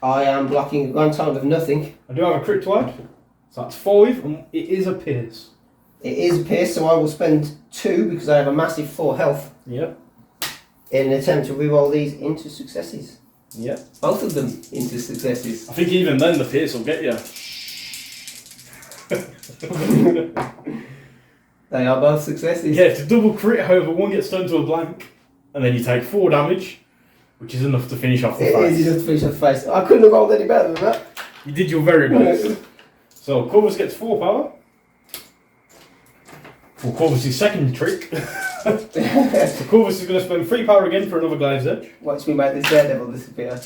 I am blocking a grand total of nothing. I do have a crit to add, so that's 5, and it is a pierce. It is a pierce, so I will spend 2 because I have a massive 4 health. Yep. In an attempt to reroll these into successes. Yep. Both of them into successes. I think even then the pierce will get you. They are both successes. Yeah, it's a double crit, however, 1 gets turned to a blank, and then you take 4 damage, which is enough to finish off the face. It is enough to finish off the face. I couldn't have rolled any better than that. You did your very best. So Corvus gets 4 power. For Corvus' second trick. So Corvus is going to spend 3 power again for another Glaive's Edge. Watch me make this Daredevil disappear.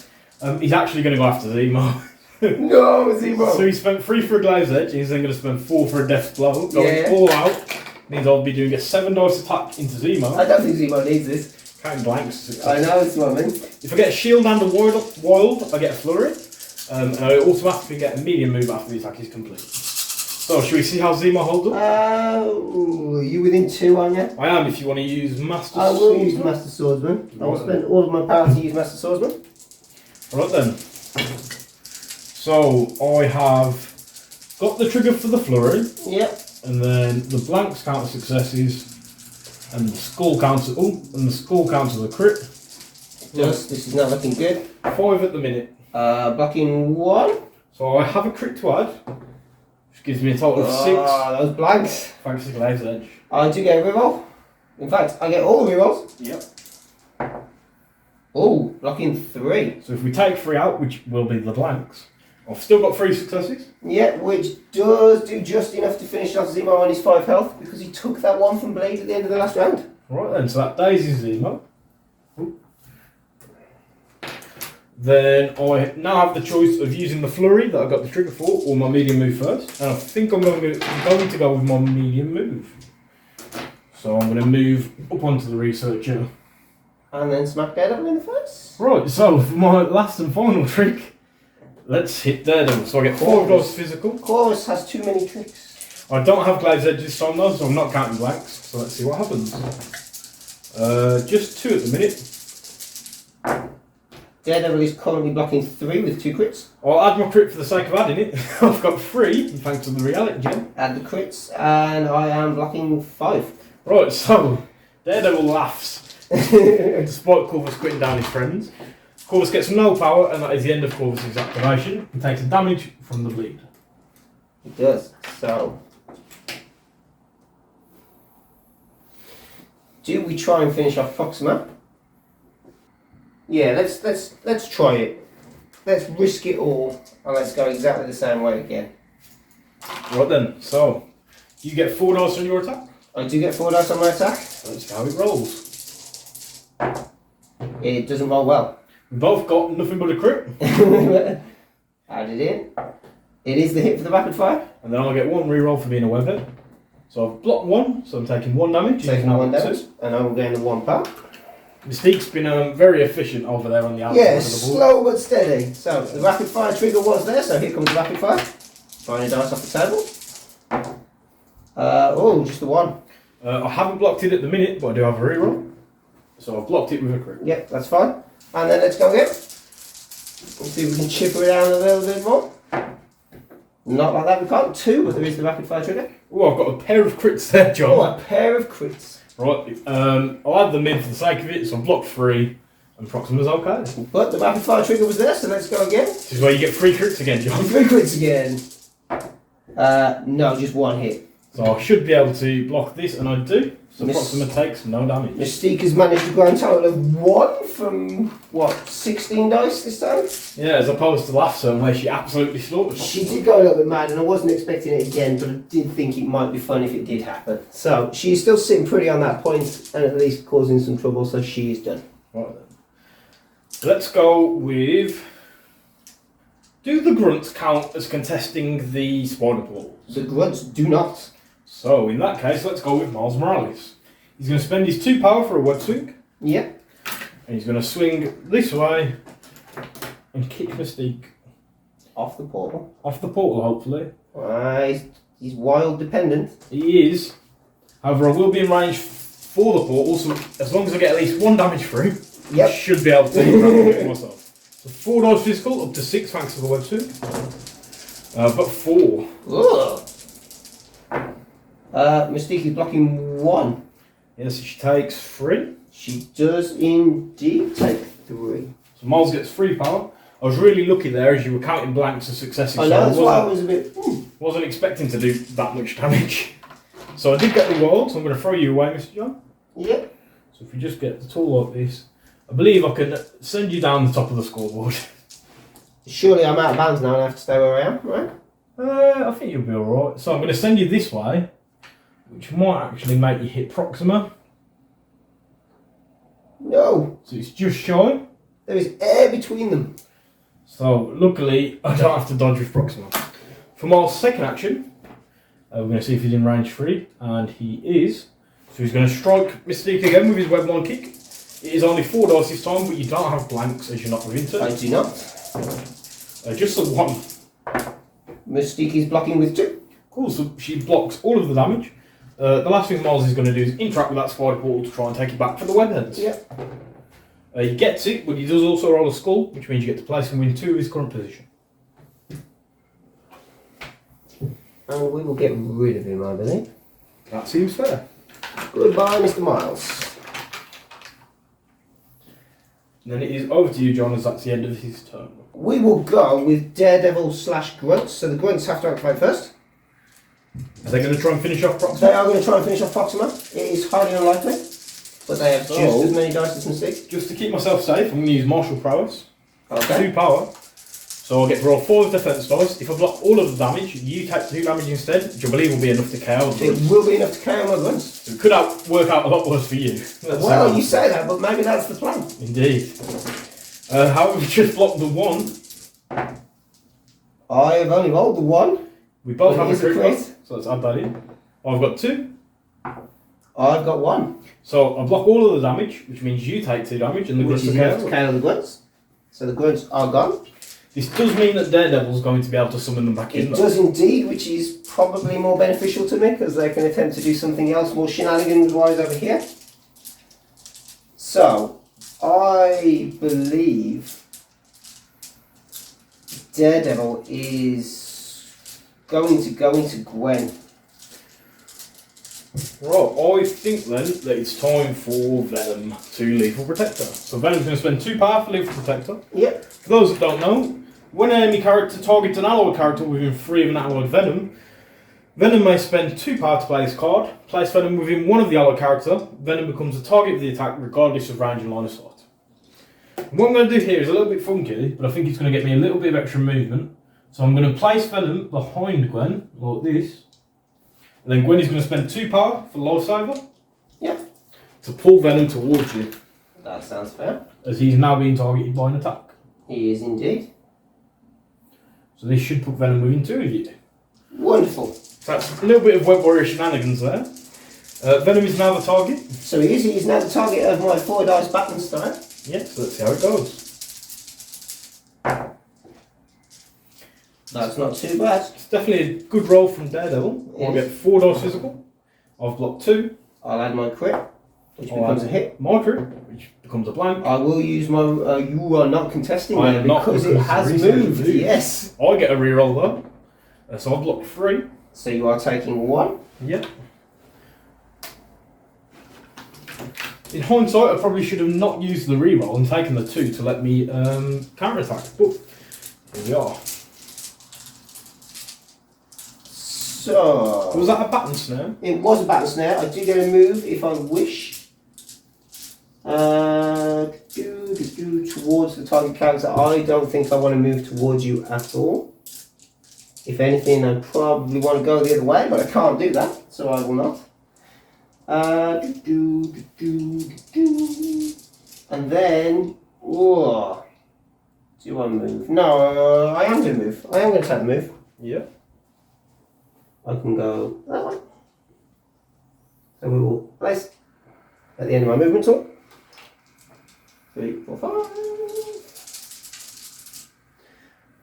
He's actually going to go after Zemo. No, Zemo! So he spent 3 for a Glaive's Edge, he's then going to spend 4 for a Death Blow. Going all out means I'll be doing a 7 dice attack into Zemo. I don't think Zemo needs this. Counting blanks. I know, it's what I mean. If I get a shield and a wild, I get a flurry. And I automatically get a medium move after the attack is complete. So, should we see how Zemo holds up? You within 2, aren't you? I am, if you want to use Master Swordsman. I will use Master Swordsman. I will spend all of my power to use Master Swordsman. Right then. So, I have got the trigger for the flurry. Yep. And then the blanks count as successes. And the skull counts as, a crit. Yes, this is not looking good. 5 at the minute. Blocking 1. So I have a crit to add. Which gives me a total of 6. Those blanks. Thanks to Glaive's Edge. I do get a reroll. In fact, I get all the rerolls. Yep. Oh, blocking 3. So if we take 3 out, which will be the blanks, I've still got 3 successes. Yeah, which does do just enough to finish off Zemo on his 5 health because he took that 1 from Blade at the end of the last round. Right then, so that dazes Zemo. Ooh. Then I now have the choice of using the flurry that I got the trigger for, or my medium move first. And I think I'm going to go with my medium move. So I'm going to move up onto the researcher. And then smack Daredevil in the face. Right, so for my last and final trick, let's hit Daredevil. So I get 4 dice physical. Corvus has too many tricks. I don't have Glaive's Edge this time though, so I'm not counting blanks. So let's see what happens. Just 2 at the minute. Daredevil is currently blocking 3 with 2 crits. I'll add my crit for the sake of adding it. I've got 3, thanks to the reality gem. Add the crits, and I am blocking 5. Right, so Daredevil laughs, despite Corvus quitting down his friends. Corvus gets no power, and that is the end of Corvus' activation. He takes a damage from the bleed. It does. So, do we try and finish off Proxima? Yeah, let's try it. Let's risk it all, and let's go exactly the same way again. Right then, so you get 4 dice on your attack. I do get 4 dice on my attack. Let's see how it rolls. It doesn't roll well. We both got nothing but a crit. Add it in. It is the hit for the rapid fire. And then I'll get 1 reroll for being a webhead. So I've blocked 1, so I'm taking 1 damage. Taking 1 damage, and I will gain the 1 power. Mystique's been very efficient over there on the outside Yeah, of the board. slow but steady. So the rapid fire trigger was there, so here comes the rapid fire. Trying a dice off the table. Oh, just the 1. I haven't blocked it at the minute, but I do have a reroll. So I've blocked it with a crit. Yep, that's fine. And then let's go again. Let's see if we can chipper it down a little bit more. Not like that, we can't. 2, but there is the rapid fire trigger. Oh, I've got a pair of crits there, John. Oh, a pair of crits. Right, I'll add them in for the sake of it, so I've blocked 3, and Proxima's okay. But the rapid fire trigger was there, so let's go again. This is where you get 3 crits again, John. 3 crits again. No, just 1 hit. So I should be able to block this, and I do. So Miss- Proxima takes no damage. Mystique has managed to grand total of 1 from, what, 16 dice this time? Yeah, as opposed to last turn where she absolutely slaughtered. She did go a little bit mad, and I wasn't expecting it again, but I did think it might be fun if it did happen. So she's still sitting pretty on that point, and at least causing some trouble, so she is done. Right then. Let's go with... Do the grunts count as contesting the spider portals? The grunts do not. So in that case, let's go with Miles Morales. He's going to spend his 2 power for a web swing. Yep. And he's going to swing this way and kick Mystique Off the portal. off the portal, hopefully. He's wild dependent. He is. However, I will be in range for the portal, so as long as I get at least 1 damage through, Yep. I should be able to do myself. So 4 dice physical, up to 6 thanks to the web swing. But 4. Ugh. Mystique is blocking 1. Yes, she takes 3. She does indeed take 3. So Miles gets 3 power. I was really lucky there as you were counting blanks as successes. I know, so that's why I was a bit... wasn't expecting to do that much damage. So I did get the wild, so I'm going to throw you away, Mr. John. Yep. So if you just get the tool like this, I believe I can send you down the top of the scoreboard. Surely I'm out of bounds now and I have to stay where I am, right? I think you'll be alright. So I'm going to send you this way, which might actually make you hit Proxima. No. So it's just shy. There is air between them. So luckily, I don't have to dodge with Proxima. For Miles' second action, we're going to see if he's in range 3, and he is. So he's going to strike Mystique again with his web 1 kick. It is only 4 dice this time, but you don't have blanks as you're not within turn. I do not. Just the 1. Mystique is blocking with 2. Cool, so she blocks all of the damage. The last thing Miles is going to do is interact with that spider portal to try and take it back for the web heads. Yep. He gets it, but he does also roll a skull, which means you get to place him in 2 of his current position. And we will get rid of him, I believe. That seems fair. Goodbye, Mr. Miles. And then it is over to you, John, as that's the end of his turn. We will go with Daredevil / Grunts. So the Grunts have to activate first. Are they going to try and finish off Proxima? They are going to try and finish off Proxima. It is highly unlikely. But they have just as many dice as Mystique. Just to keep myself safe, I'm going to use martial prowess. Okay. 2 power. So I'll get to roll 4 defense dice. If I block all of the damage, you take 2 damage instead, which I believe will be enough to KO the It will be enough to KO my Grunts. So it could work out a lot worse for you. Well, you say that, but maybe that's the plan. Indeed. However, we just blocked the 1. I have only rolled the 1. We both But have it a is a crit crit. roll, so let's add that in. I've got 2. I've got 1. So I block all of the damage, which means you take 2 damage, and the Which grunts is are enough to KO. KO the Grunts. So the Grunts are gone. This does mean that Daredevil's going to be able to summon them back in. It does indeed, which is probably more beneficial to me because they can attempt to do something else more shenanigans-wise over here. So, I believe Daredevil is going to go into Gwen. Right, I think then that it's time for Venom to Lethal Protector. So Venom's going to spend 2 power for Lethal Protector. Yep. For those that don't know, when an enemy character targets an allied character within 3 of an allied Venom, Venom may spend 2 power to play this card. Place Venom within one of the allied character, Venom becomes the target of the attack regardless of range and line of sight. And what I'm going to do here is a little bit funky, but I think it's going to get me a little bit of extra movement. So I'm going to place Venom behind Gwen, like this. And then Gwen is going to spend 2 power for Lifesaver. Yeah. To pull Venom towards you. That sounds fair. As he's now being targeted by an attack. He is indeed. So this should put Venom within 2 of you. Wonderful. So that's a little bit of Web Warrior shenanigans there. Venom is now the target. So he is now the target of my 4 dice Batman style. Yeah, so let's see how it goes. That's not too bad. It's definitely a good roll from Daredevil. I'll get 4 dice physical. I've blocked 2. I'll add my crit, which becomes a hit. My crit, which becomes a blank. I will use my. You are not contesting I there am not, because it has moved. Yes. I get a reroll though. So I've blocked 3. So you are taking 1. Yep. In hindsight, I probably should have not used the reroll and taken the 2 to let me counter attack. But here we are. So Was that a pattern snare? it was a battle snare. I do get a move if I wish. Towards the target character. I don't think I want to move towards you at all. If anything, I probably want to go the other way, but I can't do that, so I will not. And then, do I move? No, I am going to move. I am going to take the move. Yeah. I can go that way. So we will place at the end of my movement tool. 3, 4,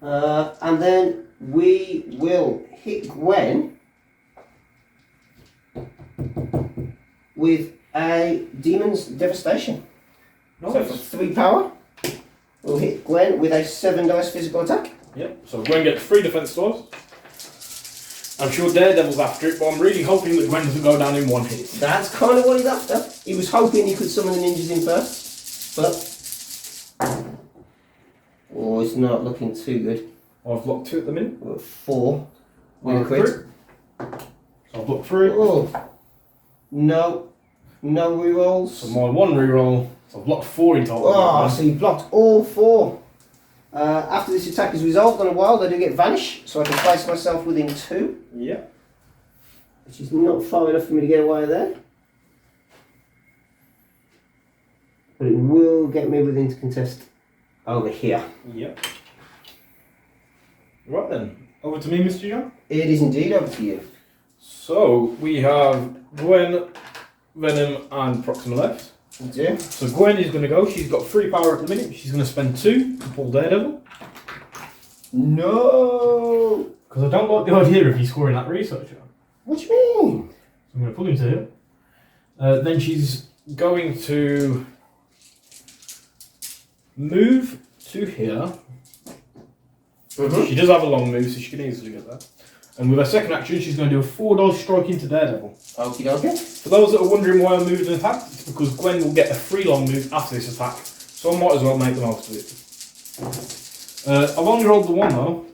5. And then we will hit Gwen with a Demon's Devastation. Nice. So for 3 power, we'll hit Gwen with a 7 dice physical attack. Yep, so Gwen gets 3 defense dice. I'm sure Daredevil's after it, but I'm really hoping that Gwen doesn't go down in 1 hit. That's kind of what he's after. He was hoping he could summon the ninjas in first, but it's not looking too good. I've blocked 2 at the minute. We're at 4 with a crit. So I've blocked 3. Oh, no rerolls. So my 1 reroll, so I've blocked 4 in total. Oh, so you blocked all 4. After this attack is resolved on a wild, I do get Vanish, so I can place myself within 2. Yeah. Which is not far enough for me to get away there. But it will get me within to contest over here. Yep. Right then, over to me, Mr. John. It is indeed over to you. So we have Gwen, Venom, and Proxima left. You do. So Gwen is going to go. She's got 3 power at the minute. She's going to spend 2 to pull Daredevil. No! Because I don't like the idea of you scoring that researcher. What do you mean? So I'm going to pull him to here. Then she's going to move to here. Mm-hmm. She does have a long move, so she can easily get there. And with her second action, she's going to do a 4 dice strike into Daredevil. Okie dokie. For those that are wondering why I moved an attack, it's because Gwen will get a 3 long move after this attack. So I might as well make the most of it. I've only rolled the 1 though.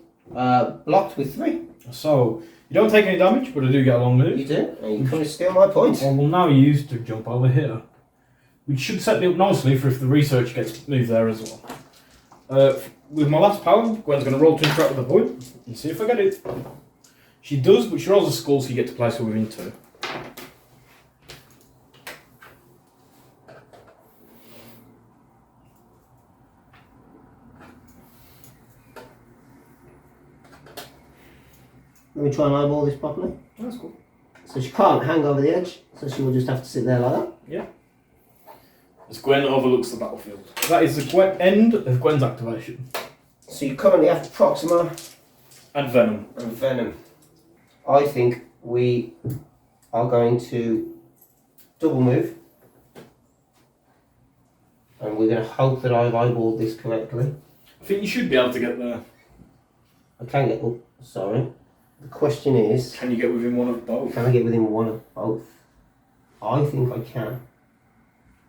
Blocked with 3. So you don't take any damage, but I do get a long move. You do, and you couldn't steal my point. I will now use to jump over here. Which should set me up nicely for if the research gets moved there as well. With my last power, Gwen's going to roll to interact with the point and see if I get it. She does, but she rolls a skull, so you get to place her within 2. Let me try and eyeball this properly. That's cool. So she can't hang over the edge, so she will just have to sit there like that. Yeah. As Gwen overlooks the battlefield. That is the end of Gwen's activation. So you currently have Proxima And Venom. and Venom. I think we are going to double move. And we're going to hope that I've eyeballed this correctly. I think you should be able to get there. I can get. Oh, sorry. The question is, Can you get within one of both? can I get within one of both? I think I can.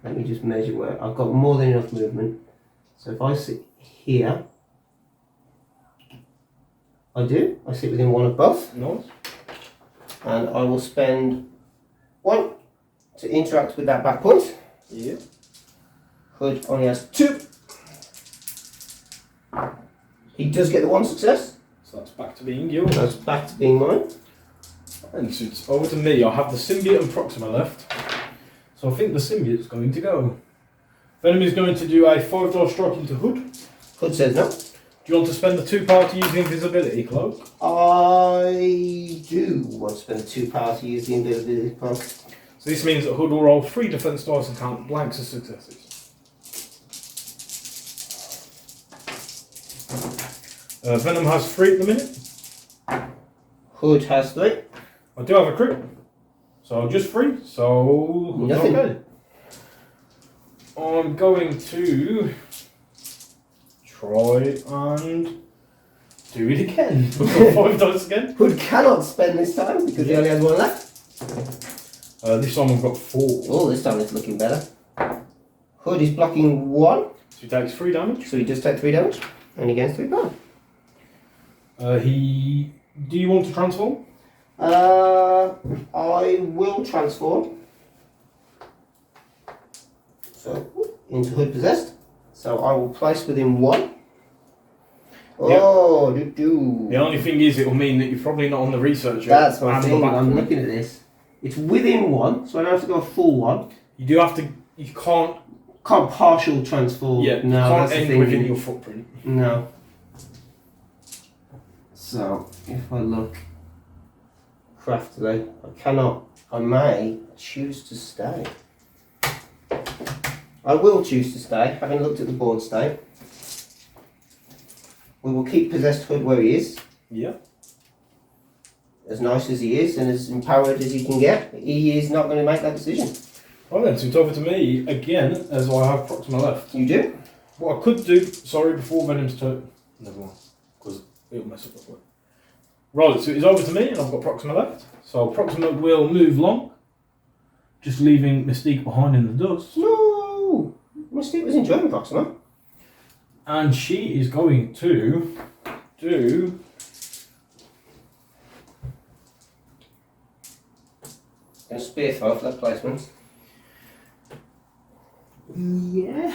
Let me just measure where I've got more than enough movement. So if I sit here, I do. I sit within one of both. Nice. And I will spend 1 to interact with that back point. Yeah. Hood only has 2. He does get the 1 success. So that's back to being yours. That's back to being mine. And so it's over to me. I have the symbiote and Proxima left. So I think the symbiote's going to go. Venom is going to do a 5-dice strike into Hood. Hood says no. Do you want to spend the 2 power to use the invisibility cloak? I do want to spend 2 power to use the invisibility cloak. So this means that Hood will roll 3 defense dice and count blanks as successes. Venom has 3 at the minute. Hood has 3. I do have a crit. So just 3. So Hood's Nothing. okay. I'm going to try and do it again. We've got 5 dice again. Hood cannot spend this time because he only has 1 left. This time I've got 4. Oh, this time it's looking better. Hood is blocking 1. So he takes 3 damage. So he does take 3 damage. And he gains 3 power. Do you want to transform? I will transform. So, into Hood possessed. So I will place within 1. Oh, do. The only thing is, it will mean that you're probably not on the research yet. That's my and the thing. back I'm point. looking at this. It's within 1, so I don't have to go a full 1. You do have to. You can't. Can't partial transform. Yeah. No, you can't that's the end thing. within your footprint. No. So, if I look craftily, I cannot. I may choose to stay. I will choose to stay, having looked at the board state. We will keep possessed Hood where he is. Yeah. As nice as he is and as empowered as he can get, he is not going to make that decision. Right then, so it's over to me again, as I have Proxima left. You do? What I could do, sorry, before Venom's turn. Never mind, because it'll mess up the point. Right, so it's over to me, and I've got Proxima left. So Proxima will move long, just leaving Mystique behind in the dust. No! Mystique was enjoying Proxima. And she is going to do. And spear throw for that placement. Yeah.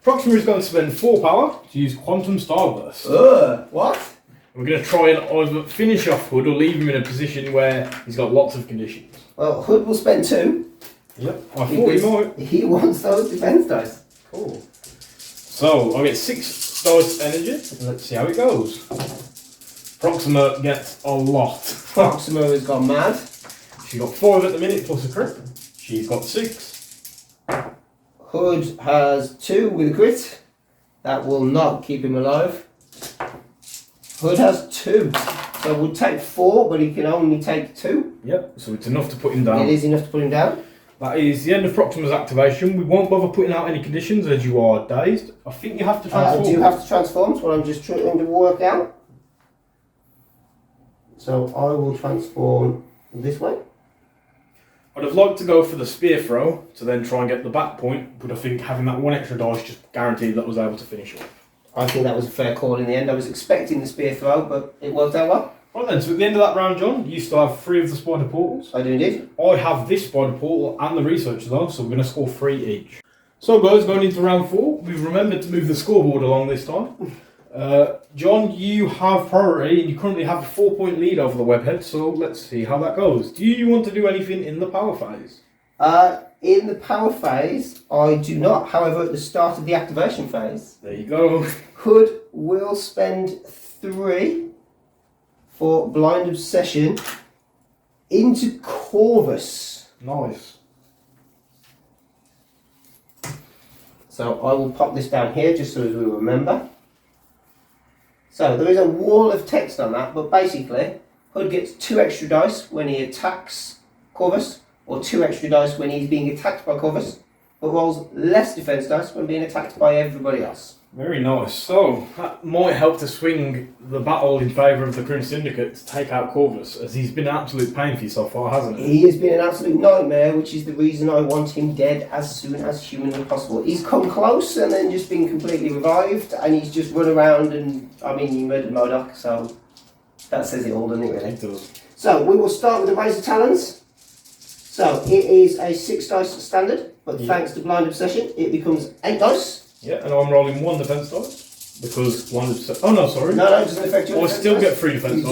Proxima is going to spend 4 power to use Quantum Starburst. What? We're going to try and either finish off Hood or leave him in a position where he's got lots of conditions. Well, Hood will spend 2. Yep, I thought he might. He wants those defense dice. Cool. So, I get 6 dice energy. Let's see how it goes. Proxima gets a lot. Proxima has gone mad. She's got 5 at the minute plus a crit. She's got 6. Hood has 2 with a crit. That will not keep him alive. Hood has 2. So we'll take 4, but he can only take 2. Yep, so it's enough to put him down. It is enough to put him down. That is the end of Proxima's activation. We won't bother putting out any conditions as you are dazed. I think you have to transform. I do have to transform, so I'm just trying to work out. So I will transform this way. I'd have liked to go for the spear throw to then try and get the back point, but I think having that 1 extra dice just guaranteed that I was able to finish off. I think that was a fair call in the end. I was expecting the spear throw, but it worked out well. Right then, so at the end of that round, John, you still have 3 of the spider portals. I do indeed. I have this spider portal and the researcher though, so we're going to score 3 each. So guys, going into round 4, we've remembered to move the scoreboard along this time. John, you have priority and you currently have a 4-point lead over the webhead, so let's see how that goes. Do you want to do anything in the power phase? In the power phase, I do not. However, at the start of the activation phase, There you go. Hood will spend 3 for blind obsession into Corvus. Nice. So I will pop this down here just so as we remember. So there is a wall of text on that, but basically Hood gets 2 extra dice when he attacks Corvus, or 2 extra dice when he's being attacked by Corvus, but rolls less defense dice when being attacked by everybody else. Very nice. So, that might help to swing the battle in favour of the Criminal Syndicate to take out Corvus, as he's been an absolute pain for you so far, hasn't he? He has been an absolute nightmare, which is the reason I want him dead as soon as humanly possible. He's come close and then just been completely revived, and he's just run around and, he murdered MODOK, so that says it all, doesn't it, really? It does. So, we will start with the Razor Talons. So, it is a 6 dice standard, but thanks to Blind Obsession, it becomes 8 dice. Yeah, and I'm rolling 1 defense dice because 1. Oh no, sorry. No, it doesn't affect you. I still get 3 defense dice.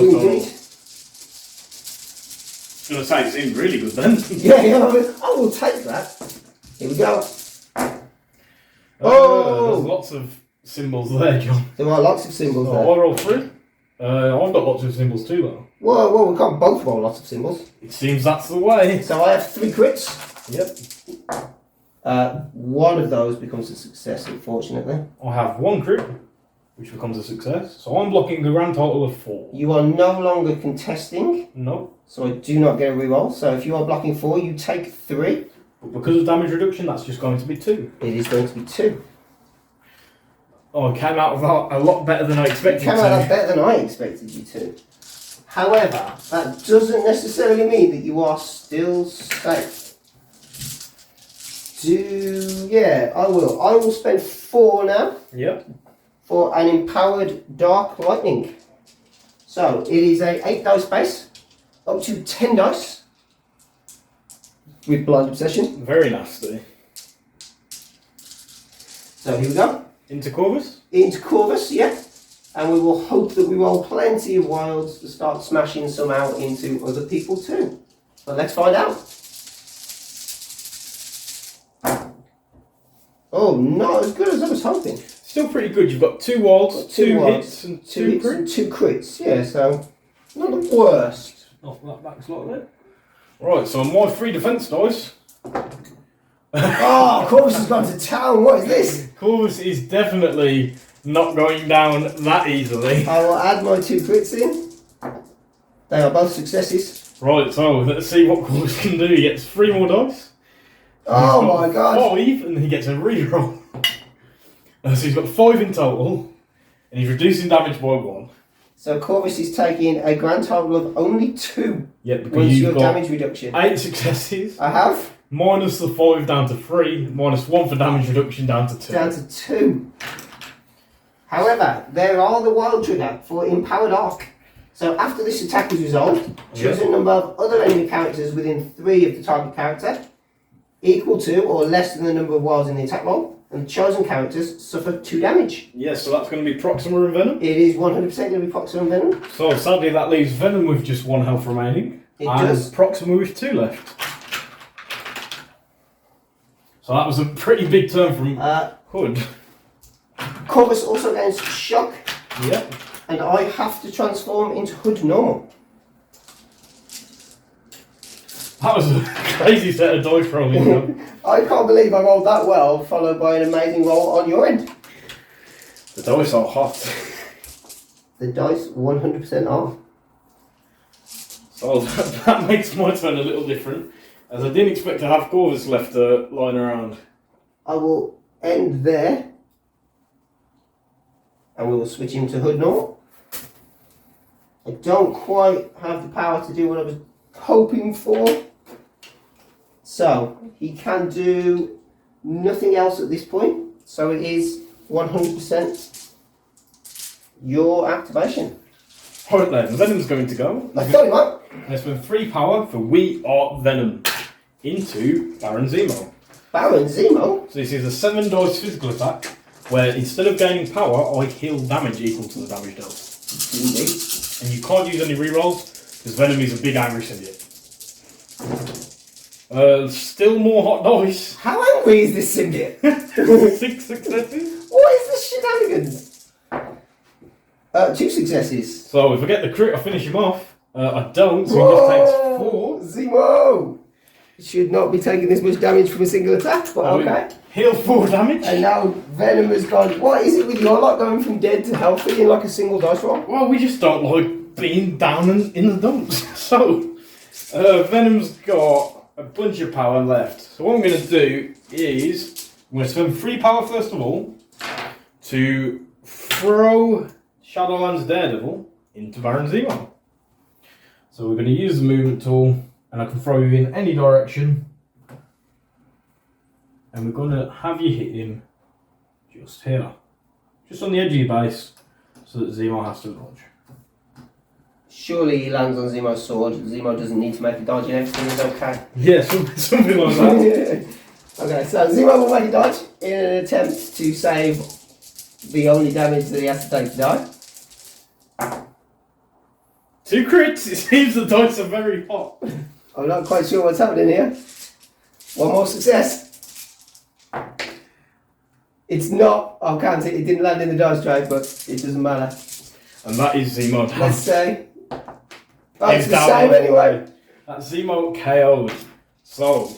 I was going to say, it seems really good then. I will take that. Here we go. There's lots of symbols there, John. There are lots of symbols there. I roll 3. I've got lots of symbols too, though. Well, we can't both roll lots of symbols. It seems that's the way. So I have 3 crits. Yep. One of those becomes a success, unfortunately. I have 1 crit, which becomes a success. So I'm blocking a grand total of 4. You are no longer contesting. No. So I do not get a reroll. So if you are blocking 4, you take 3. But because of damage reduction, that's just going to be 2. It is going to be 2. Oh, it came out a lot better than I expected It came out better than I expected you to. However, that doesn't necessarily mean that you are still safe. I will. I will spend 4 now. Yep. For an empowered Dark Lightning. So it is a 8 dice base, up to 10 dice with Blind Obsession. Very nasty. So here we go. Into Corvus? Into Corvus, yeah. And we will hope that we roll plenty of wilds to start smashing some out into other people too. But let's find out. Oh, not as good as I was hoping. Still pretty good. You've got 2 wilds, 2 hits, and 2 crits. And 2 crits, yeah, so not the worst. Not that back's lot of it. Right, so on my 3 defense dice. Oh, Corvus has gone to town. What is this? Corvus is definitely not going down that easily. I will add my 2 crits in. They are both successes. Right, so let's see what Corvus can do. He gets 3 more dice. Oh my god. 5, and then he gets a reroll. So he's got 5 in total, and he's reducing damage by 1. So Corvus is taking a grand total of only 2. Yeah, because once you've your got damage reduction. 8 successes. I have. Minus the 5 down to 3, minus 1 for damage reduction down to 2. Down to 2. However, there are the wild trigger for Empowered Arc. So after this attack is resolved, choose a number of other enemy characters within 3 of the target character, equal to or less than the number of wilds in the attack roll, and the chosen characters suffer 2 damage. Yes, so that's going to be Proxima and Venom. It is 100% going to be Proxima and Venom. So sadly that leaves Venom with just 1 health remaining. It and does. Proxima with 2 left. So that was a pretty big turn from Hood. Corvus also gains Shock. Yep. And I have to transform into Hood Normal. That was a crazy set of dice rolling. I can't believe I rolled that well, followed by an amazing roll on your end. The dice are hot. The dice 100% are. So that makes my turn a little different, as I didn't expect to have Corvus left lying around. I will end there. And we will switch him to Hood Normal. I don't quite have the power to do what I was hoping for. So, he can do nothing else at this point. So it is 100% your activation. Right then, Venom's going to go. I thought he might. And it's with 3 power for We Are Venom into Baron Zemo. Baron Zemo? So this is a 7 dice physical attack, where instead of gaining power, I heal damage equal to the damage dealt. Indeed. And you can't use any rerolls, because Venom is a big angry syndicate. Still more hot dice. How angry is this syndicate? 6 successes. What is this shenanigans? 2 successes. So if I get the crit, I finish him off. I don't, so he just takes 4. Zemo! Should not be taking this much damage from a single attack, but okay. Heal 4 damage. And now Venom has gone. What is it with your lot going from dead to healthy in like a single dice roll? Well, we just don't like being down in the dumps. So, Venom's got a bunch of power left. So what I'm going to do is I'm going to spend 3 power first of all to throw Shadowlands Daredevil into Baron Zemo. So we're going to use the movement tool, and I can throw you in any direction. And we're going to have you hit him just here. Just on the edge of your base, so that Zemo has to dodge. Surely he lands on Zemo's sword. Zemo doesn't need to make a dodge and everything is okay. Yeah, something like that. Okay, so Zemo will make a dodge in an attempt to save the only damage that he has to take to die. 2 crits, it seems the dice are very hot. I'm not quite sure what's happening here. One more success. It's not, I can't see, it didn't land in the dice tray, but it doesn't matter. And that is Zemo. Let's say. Oh, it's the same anyway. That's Zemo KO'd. So,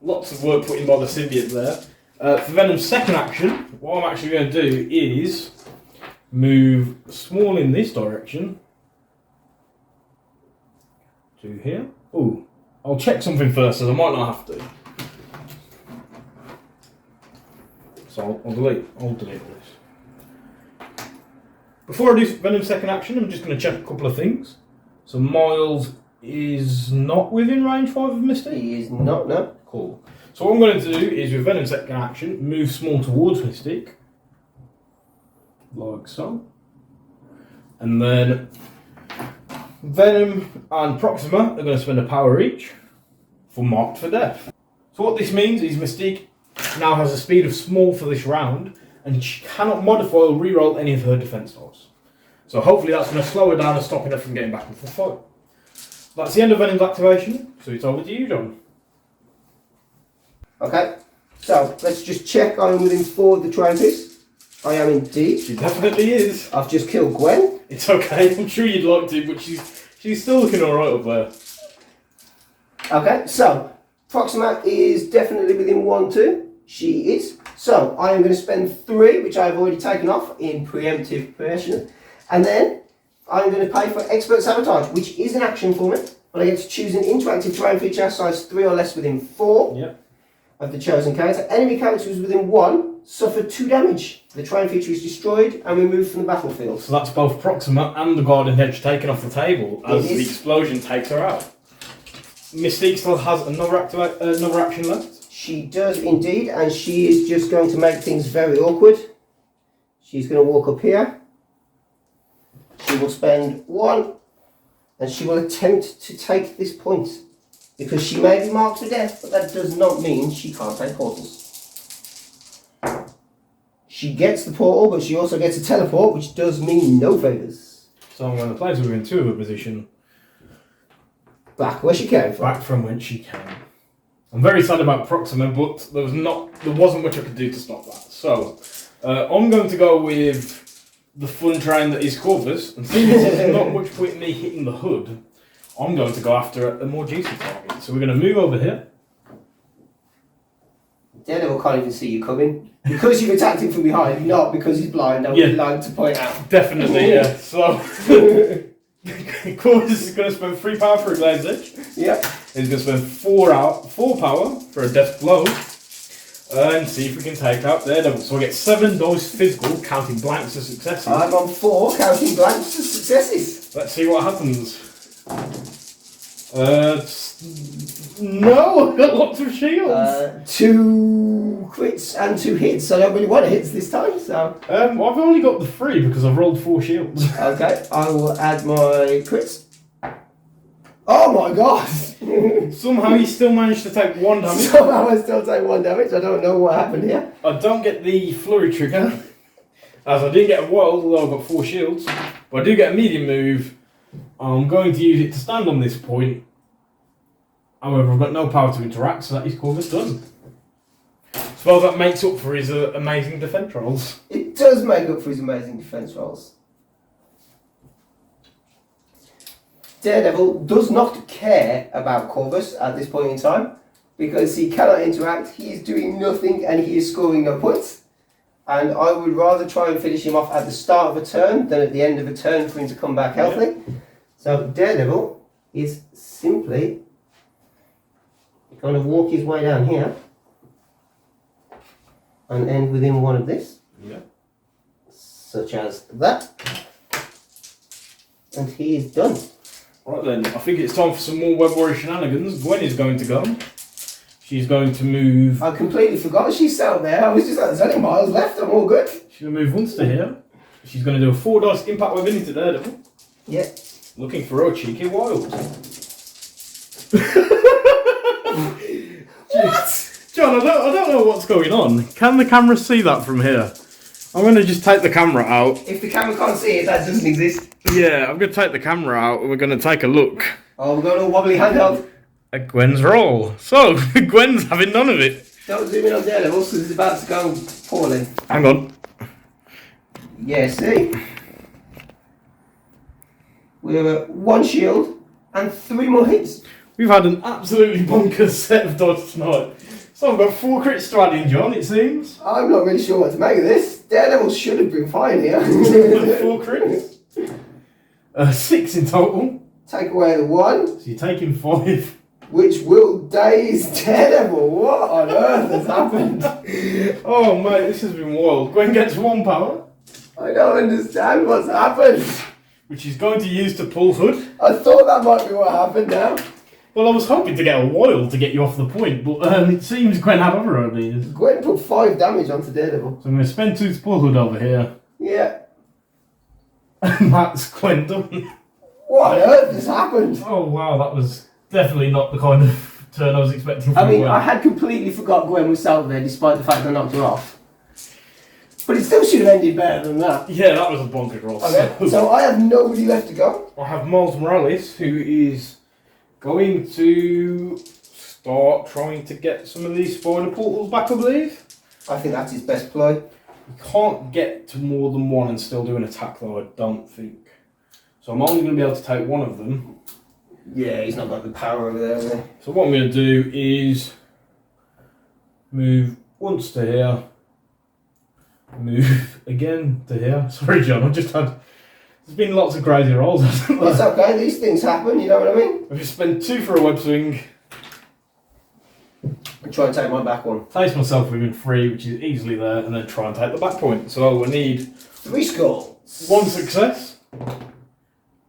lots of work put in by the symbiote there. For Venom's second action, what I'm actually going to do is move small in this direction to here. Oh, I'll check something first, as I might not have to. So I'll delete this. Before I do Venom's second action, I'm just going to check a couple of things. So Miles is not within range 5 of Mystic? He is not, no. Cool. So what I'm going to do is, with Venom's second action, move small towards Mystic. Like so. And then Venom and Proxima are going to spend a power each for Marked for Death. So what this means is Mystique now has a speed of small for this round, and she cannot modify or reroll any of her defense dice. So hopefully that's going to slow her down and stop her from getting back into the fight. That's the end of Venom's activation, so it's over to you, John. Okay, so let's just check I'm within 4 of the trophies. I am indeed. She definitely is. I've just killed Gwen. It's okay, I'm sure you'd like to, but she's still looking alright up there. Okay, so Proxima is definitely within 1, 2. She is. So I am going to spend 3, which I've already taken off in preemptive preparation. And then I'm going to pay for Expert Sabotage, which is an action for me. But I get to choose an interactive terrain feature size 3 or less within 4 of the chosen character. Enemy characters within 1 suffer 2 damage. The terrain feature is destroyed and removed from the battlefield. So that's both Proxima and the Guardian Hedge taken off the table as the explosion takes her out. Mystique still has another action left. She does indeed, and she is just going to make things very awkward. She's going to walk up here. She will spend 1, and she will attempt to take this point. Because she may be marked for death, but that does not mean she can't take portals. She gets the portal, but she also gets a teleport, which does mean no favours. So when the players are in 2 of her position, back where she came from. Back from whence she came. I'm very sad about Proxima, but there wasn't much I could do to stop that. So I'm going to go with the fun train that is Corvus, and since there's not much point in me hitting the hood, I'm going to go after a more juicy target. So we're going to move over here. Daredevil can't even see you coming. Because you've attacked him from behind, not because he's blind. I would like to point out. Definitely, yeah. So Corvus is going to spend 3 power for a Glaive's Edge. Yep. He's going to spend 4 power for a Death Blow. And see if we can take out Daredevil. So I get 7 dice physical, counting blanks as successes. I'm on 4, counting blanks as successes. Let's see what happens. No, I've got lots of shields. 2 crits and 2 hits. I don't really want hits this time, so. I've only got the 3 because I've rolled 4 shields. Okay, I will add my crits. Oh my god! Somehow you still managed to take 1 damage. Somehow I still take 1 damage. I don't know what happened here. I don't get the flurry trigger, as I didn't get a wild, although I've got 4 shields. But I do get a medium move. I'm going to use it to stand on this point. However, I've got no power to interact, so that is Corvus done. Suppose that makes up for his amazing defense rolls. It does make up for his amazing defense rolls. Daredevil does not care about Corvus at this point in time because he cannot interact, he is doing nothing and he is scoring no points. And I would rather try and finish him off at the start of a turn than at the end of a turn for him to come back healthy. So Daredevil is simply going to walk his way down here and end within one of this. Yeah. Such as that. And he is done. Right then, I think it's time for some more Web Warrior shenanigans. Gwen is going to go. She's going to move. I completely forgot she's sat there. I was just like, there's only miles left, I'm all good. She's going to move once to here. She's going to do a 4 dice impact weapon into Daredevil. Yeah. Looking for a cheeky wild. What? John, I don't know what's going on. Can the camera see that from here? I'm going to just take the camera out. If the camera can't see it, that doesn't exist. Yeah, I'm going to take the camera out and we're going to take a look Oh, we're going to a wobbly handheld. at Gwen's roll. So, Gwen's having none of it. Don't zoom in on Daredevil because it's about to go poorly. Hang on. Yeah, see? We have 1 shield and 3 more hits. We've had an absolutely bonkers set of dodge tonight. So I've got 4 crits to add in, John, it seems. I'm not really sure what to make of this. Daredevil should have been fine here. 4 crits. 6 in total. Take away the 1, So you're taking 5. which will daze Daredevil. What on earth has happened? Oh mate, this has been wild. Gwen gets 1 power, I don't understand what's happened. which she's going to use to pull Hood. I thought that might be what happened now. Well, I was hoping to get a wild to get you off the point, but it seems Gwen had other ideas. Gwen put 5 damage onto Daredevil. So I'm going to spend 2 to pull Hood over here. Yeah. And that's Gwen done. What on earth has happened? Oh wow, that was definitely not the kind of turn I was expecting from I mean, Gwen. I had completely forgot Gwen was out there despite the fact I knocked her off. But it still should have ended better than that. Yeah, that was a bonkers roll. Okay, so I have nobody left to go. I have Miles Morales, who is going to start trying to get some of these spider portals back, I believe. I think that's his best ploy. You can't get to more than 1 and still do an attack, though, I don't think. So I'm only going to be able to take 1 of them. Yeah, he's not got the power over there, has he? So what I'm going to do is move once to here, move again to here. Sorry, John, I've just had... There's been lots of crazy rolls, hasn't there? It's okay, these things happen, you know what I mean? I've just spent 2 for a web swing. And try and take my back one. Place myself within 3, which is easily there, and then try and take the back point. So I need 3 skulls. 1 success.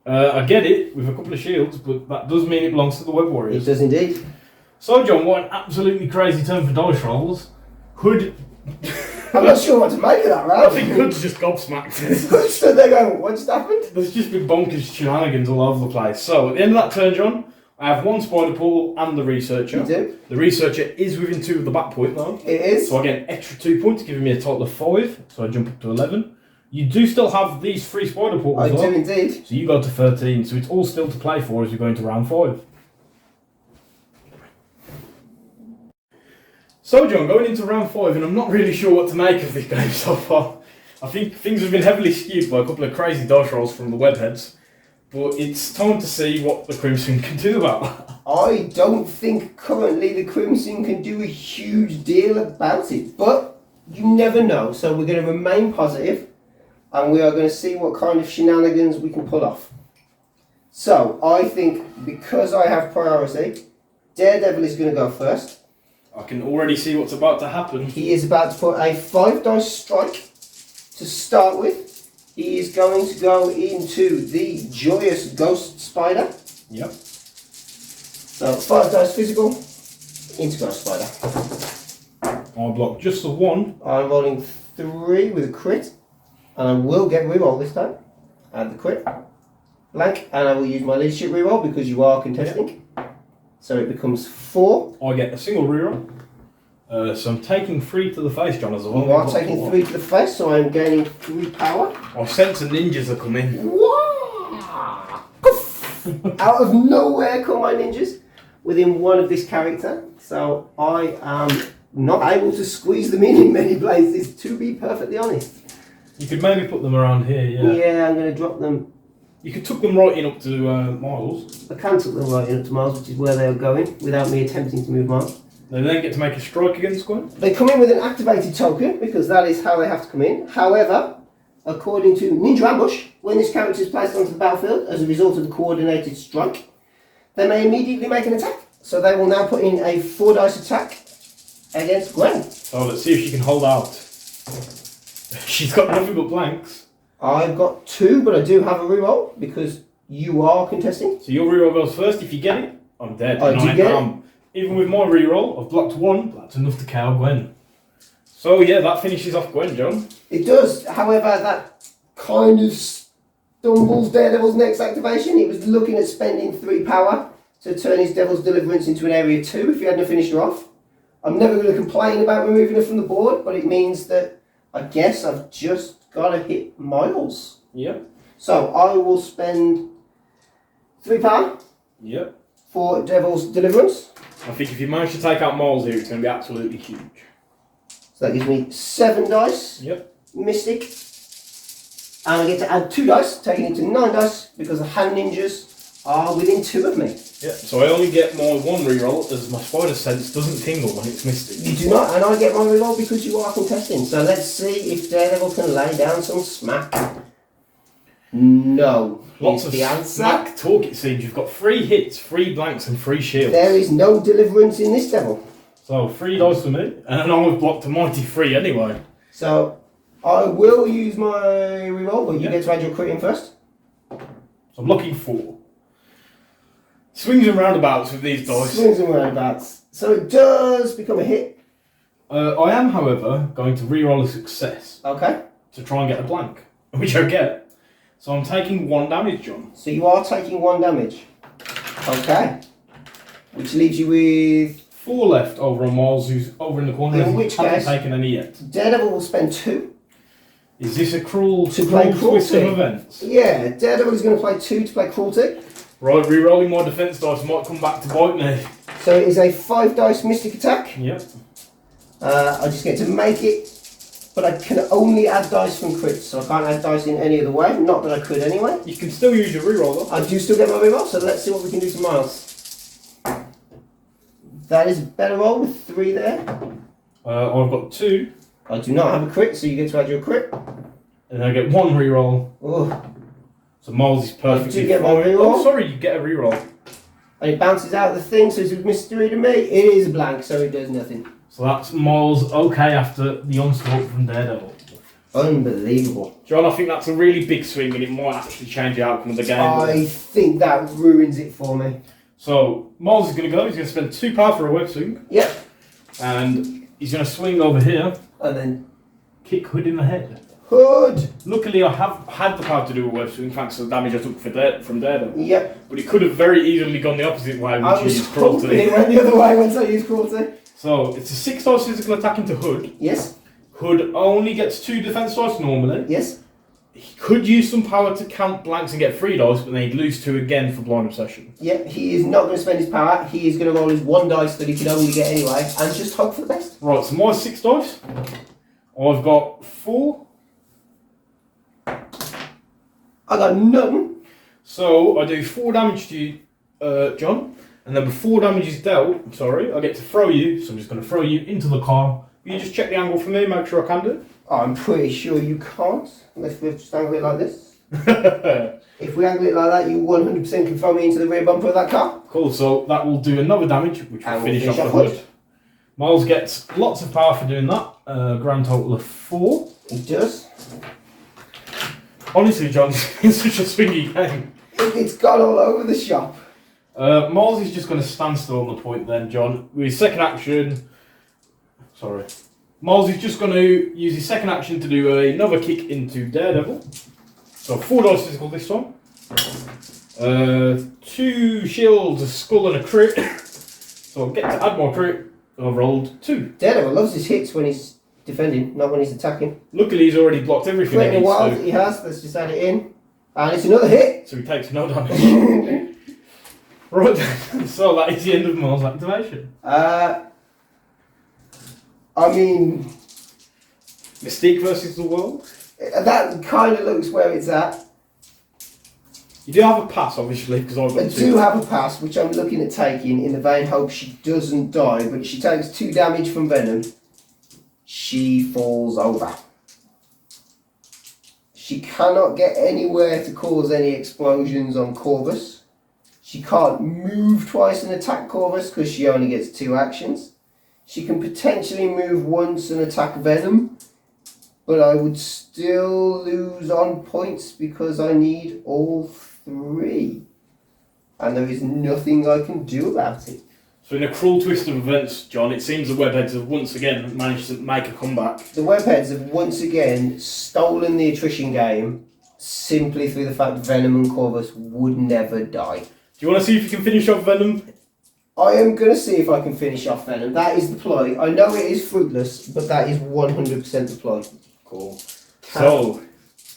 I get it with a couple of shields, but that does mean it belongs to the Web It Warriors. does indeed. So John, what an absolutely crazy turn for dice rolls. Hood... I'm not sure what to make of that, I right? think Hood's just gobsmacked. So they're going, what just happened? There's just been bonkers shenanigans all over the place. So at the end of that turn, John, I have 1 spider portal and the researcher. You do? The researcher is within 2 of the back point though. It is. So I get an extra 2 points, giving me a total of 5. So I jump up to 11. You do still have these 3 spider portals I though. do indeed. So you go to 13. So it's all still to play for as we go into round 5. So John, going into round 5, and I'm not really sure what to make of this game so far. I think things have been heavily skewed by a couple of crazy dice rolls from the webheads. But it's time to see what the Crimson can do about that. I don't think currently the Crimson can do a huge deal about it, but you never know. So we're going to remain positive, and we are going to see what kind of shenanigans we can pull off. So I think because I have priority, Daredevil is going to go first. I can already see what's about to happen. He is about to put a 5 dice strike to start with. He is going to go into the Joyous Ghost Spider. Yep. So 5 dice physical into Ghost Spider. I block just the 1. I'm rolling 3 with a crit, and I will get reroll this time. Add the crit. Blank, and I will use my leadership reroll because you are contesting. So it becomes 4. I get a single reroll. So I'm taking 3 to the face, John, as well. You are taking 3 to the face, so I am gaining 3 power. I sense the ninjas are coming. Wow! Poof! Out of nowhere come my ninjas within 1 of this character. So I am not able to squeeze them in many places, to be perfectly honest. You could maybe put them around here, yeah. Yeah, I'm going to drop them. You could tuck them right in up to Miles. I can tuck them right into Miles, which is where they are going, without me attempting to move Miles. They then get to make a strike against Gwen. They come in with an activated token, because that is how they have to come in. However, according to Ninja Ambush, when this character is placed onto the battlefield as a result of the coordinated strike, they may immediately make an attack. So they will now put in a 4 dice attack against Gwen. So let's see if she can hold out. She's got nothing but blanks. I've got 2, but I do have a reroll because you are contesting. So your reroll goes first. If you get it, I'm dead. Oh, did you get it? Even with my reroll, I've blocked 1. That's enough to KO Gwen. So yeah, that finishes off Gwen, John. It does. However, that kind of stumbles Daredevil's next activation. He was looking at spending 3 power to turn his Devil's Deliverance into an area 2 if he hadn't finished her off. I'm never going to complain about removing her from the board, but it means that I guess I've just got to hit Miles. Yep. So I will spend 3 power. Yep. For Devil's Deliverance. I think if you manage to take out Miles here, it's going to be absolutely huge. So that gives me 7 dice. Yep. Mystic. And I get to add 2 dice, taking it to 9 dice, because the hand ninjas are within 2 of me. Yep, so I only get my 1 reroll as my spider sense doesn't tingle when it's Mystic. You do not, and I get my reroll because you are contesting. So let's see if Daredevil can lay down some smack. No. Lots of the answer. smack talk, it seems. You've got 3 hits, 3 blanks, and 3 shields. There is no deliverance in this devil. So 3 dice for me, and I would blocked a mighty 3 anyway. So I will use my reroll, but you get to add your crit in first. So I'm looking 4. Swings and roundabouts with these dice. Swings and roundabouts. So it does become a hit. I am, however, going to reroll a success. Okay. To try and get a blank, which I get. So I'm taking 1 damage, John. So you are taking 1 damage. Okay. Which leaves you with 4 left over on Miles, who's over in the corner. In which hasn't case, taken any yet. Daredevil will spend 2. Is this a cruel To play twist of cruelty. events? Yeah, Daredevil is going to play 2 to play cruelty. Right, re-rolling my defense dice might come back to bite me. So it is a 5 dice mystic attack. Yep. I just get to make it, but I can only add dice from crits, so I can't add dice in any other way. Not that I could anyway. You can still use your reroll though. I do still get my reroll, so let's see what we can do to Miles. That is a better roll with 3 there. I've got 2, I do not have a crit, so you get to add your crit. and I get 1 reroll. Oh. So Miles is perfectly I do get my fine. reroll. Oh, sorry, you get a reroll. And it bounces out of the thing, so it's a mystery to me. It is a blank, so it does nothing. So that's Miles okay after the onslaught from Daredevil. Unbelievable. John, I think that's a really big swing, and it might actually change the outcome of the game. I think that ruins it for me. So Miles is going to go. He's going to spend 2 power for a web swing. Yep. And he's going to swing over here, And then kick Hood in the head. Hood. Luckily, I have had the power to do a web swing thanks to the damage I took from Daredevil. Yep. But it could have very easily gone the opposite way, I which was is hoping cruelty. it went the other way once I used cruelty. So it's a 6 dice physical attack into Hood. Yes. Hood only gets 2 defense dice normally. Yes. He could use some power to count blanks and get 3 dice, but then he'd lose 2 again for blind obsession. Yep. He is not going to spend his power. He is going to roll his 1 dice that he can only get anyway, and just hope for the best. Right, so my 6 dice. I've got 4. I got none. So I do 4 damage to you, John, and then before damage is dealt, I get to throw you, so I'm just going to throw you into the car. Will you just check the angle for me, make sure I can do I'm pretty sure you can't, unless we just angle it like this. it? If we angle it like that, you 100% can throw me into the rear bumper of that car. Cool, so that will do another damage, which will And finish we'll off the finish hood. Miles gets lots of power for doing that, grand total of 4. It does. Honestly, John, it's such a swingy game. It's gone all over the shop. Miles is just going to stand still on the point then, John. With his second action... Miles is just going to use his second action to do another kick into Daredevil. So 4 dice physical this time. 2 shields, a skull and a crit. So I'll get to add more crit. I've rolled 2. Daredevil loves his hits when he's defending, not when he's attacking. Luckily he's already blocked everything Crit he in a needs while to. that he has, let's just add it in. And it's another hit. So he takes no damage. Right then, so that is the end of Miles' activation. I mean, Mystique versus the world. that kind of looks where it's at. You do have a pass, obviously, because I've got I 2. do have a pass, which I'm looking at taking in the vain hope she doesn't die, but she takes 2 damage from venom. She falls over. She cannot get anywhere to cause any explosions on Corvus. She can't move twice and attack Corvus because she only gets 2 actions. She can potentially move once and attack Venom, but I would still lose on points because I need all 3. And there is nothing I can do about it. So in a cruel twist of events, John, it seems the Webheads have once again managed to make a comeback. The Webheads have once again stolen the attrition game simply through the fact Venom and Corvus would never die. Do you want to see if you can finish off Venom? I am going to see if I can finish off Venom. That is the ploy. I know it is fruitless, but that is 100% the ploy. Cool. So,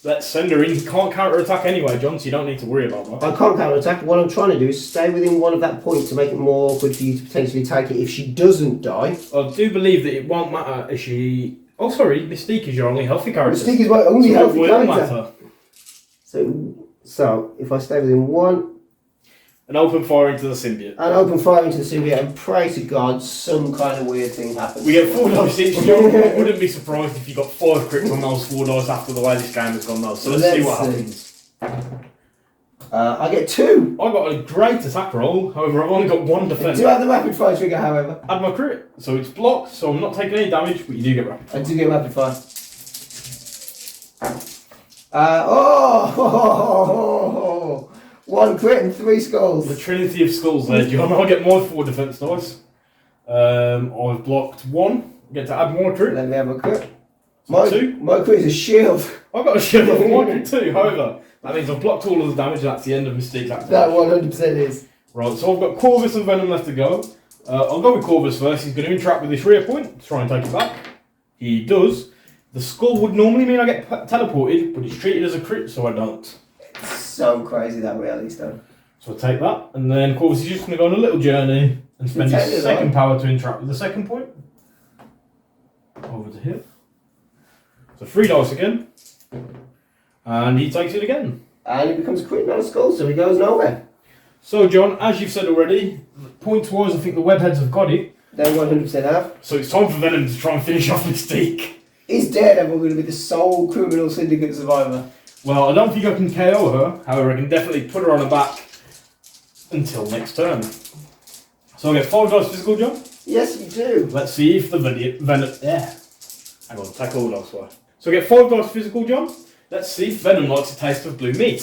let's send her in. Can't counter-attack anyway, John, so you don't need to worry about that. I can't counter-attack. What I'm trying to do is stay within 1 of that point to make it more awkward for you to potentially take it if she doesn't die. I do believe that it won't matter if she... Oh, sorry, Mystique is your only healthy character. Mystique is my only healthy So it will character. matter. So, if I stay within 1... And open fire into the symbiote. And open fire into the symbiote and pray to God some kind of weird thing happens. We get 4 dice each. I wouldn't be surprised if you got 5 crits on those 4 dice after the way this game has gone though. So let's see what happens. I get 2. I got a great attack roll, however I've only got 1 defense. Do have the rapid fire trigger, however. Add my crit. So it's blocked, so I'm not taking any damage, but you do get rapid fire. I do get rapid fire. Oh! 1 crit and 3 skulls. The trinity of skulls there, John. I get my 4 defense dice. I've blocked 1. Get to add more crit. Let me have a crit. So 2. My crit is a shield. I've got a shield of 1 crit too, however. That means I've blocked all of the damage, and that's the end of Mystique's activation. That 100% is. Right, so I've got Corvus and Venom left to go. I'll go with Corvus first. He's going to interact with this rear point to try and take it back. He does. The skull would normally mean I get teleported, but it's treated as a crit, so I don't. It's so crazy that reality stone. So I take that, and then Corvus is just going to go on a little journey and spend his second power to interact with the second point. Over to here. So 3 dice again. And he takes it again. And it becomes a crit, not a skull, so he goes nowhere. So John, as you've said already, points-wise I think the Webheads have got it. They 100% have. So it's time for Venom to try and finish off Mystique. Is Daredevil going to be the sole criminal syndicate survivor? Well, I don't think I can KO her, however I can definitely put her on her back until next turn. So I get 5 dice physical, John? Yes, you do. Let's see if the Venom... Yeah. Hang on, take all dice away. So I get 5 dice physical, John. Let's see if Venom likes a taste of blue meat.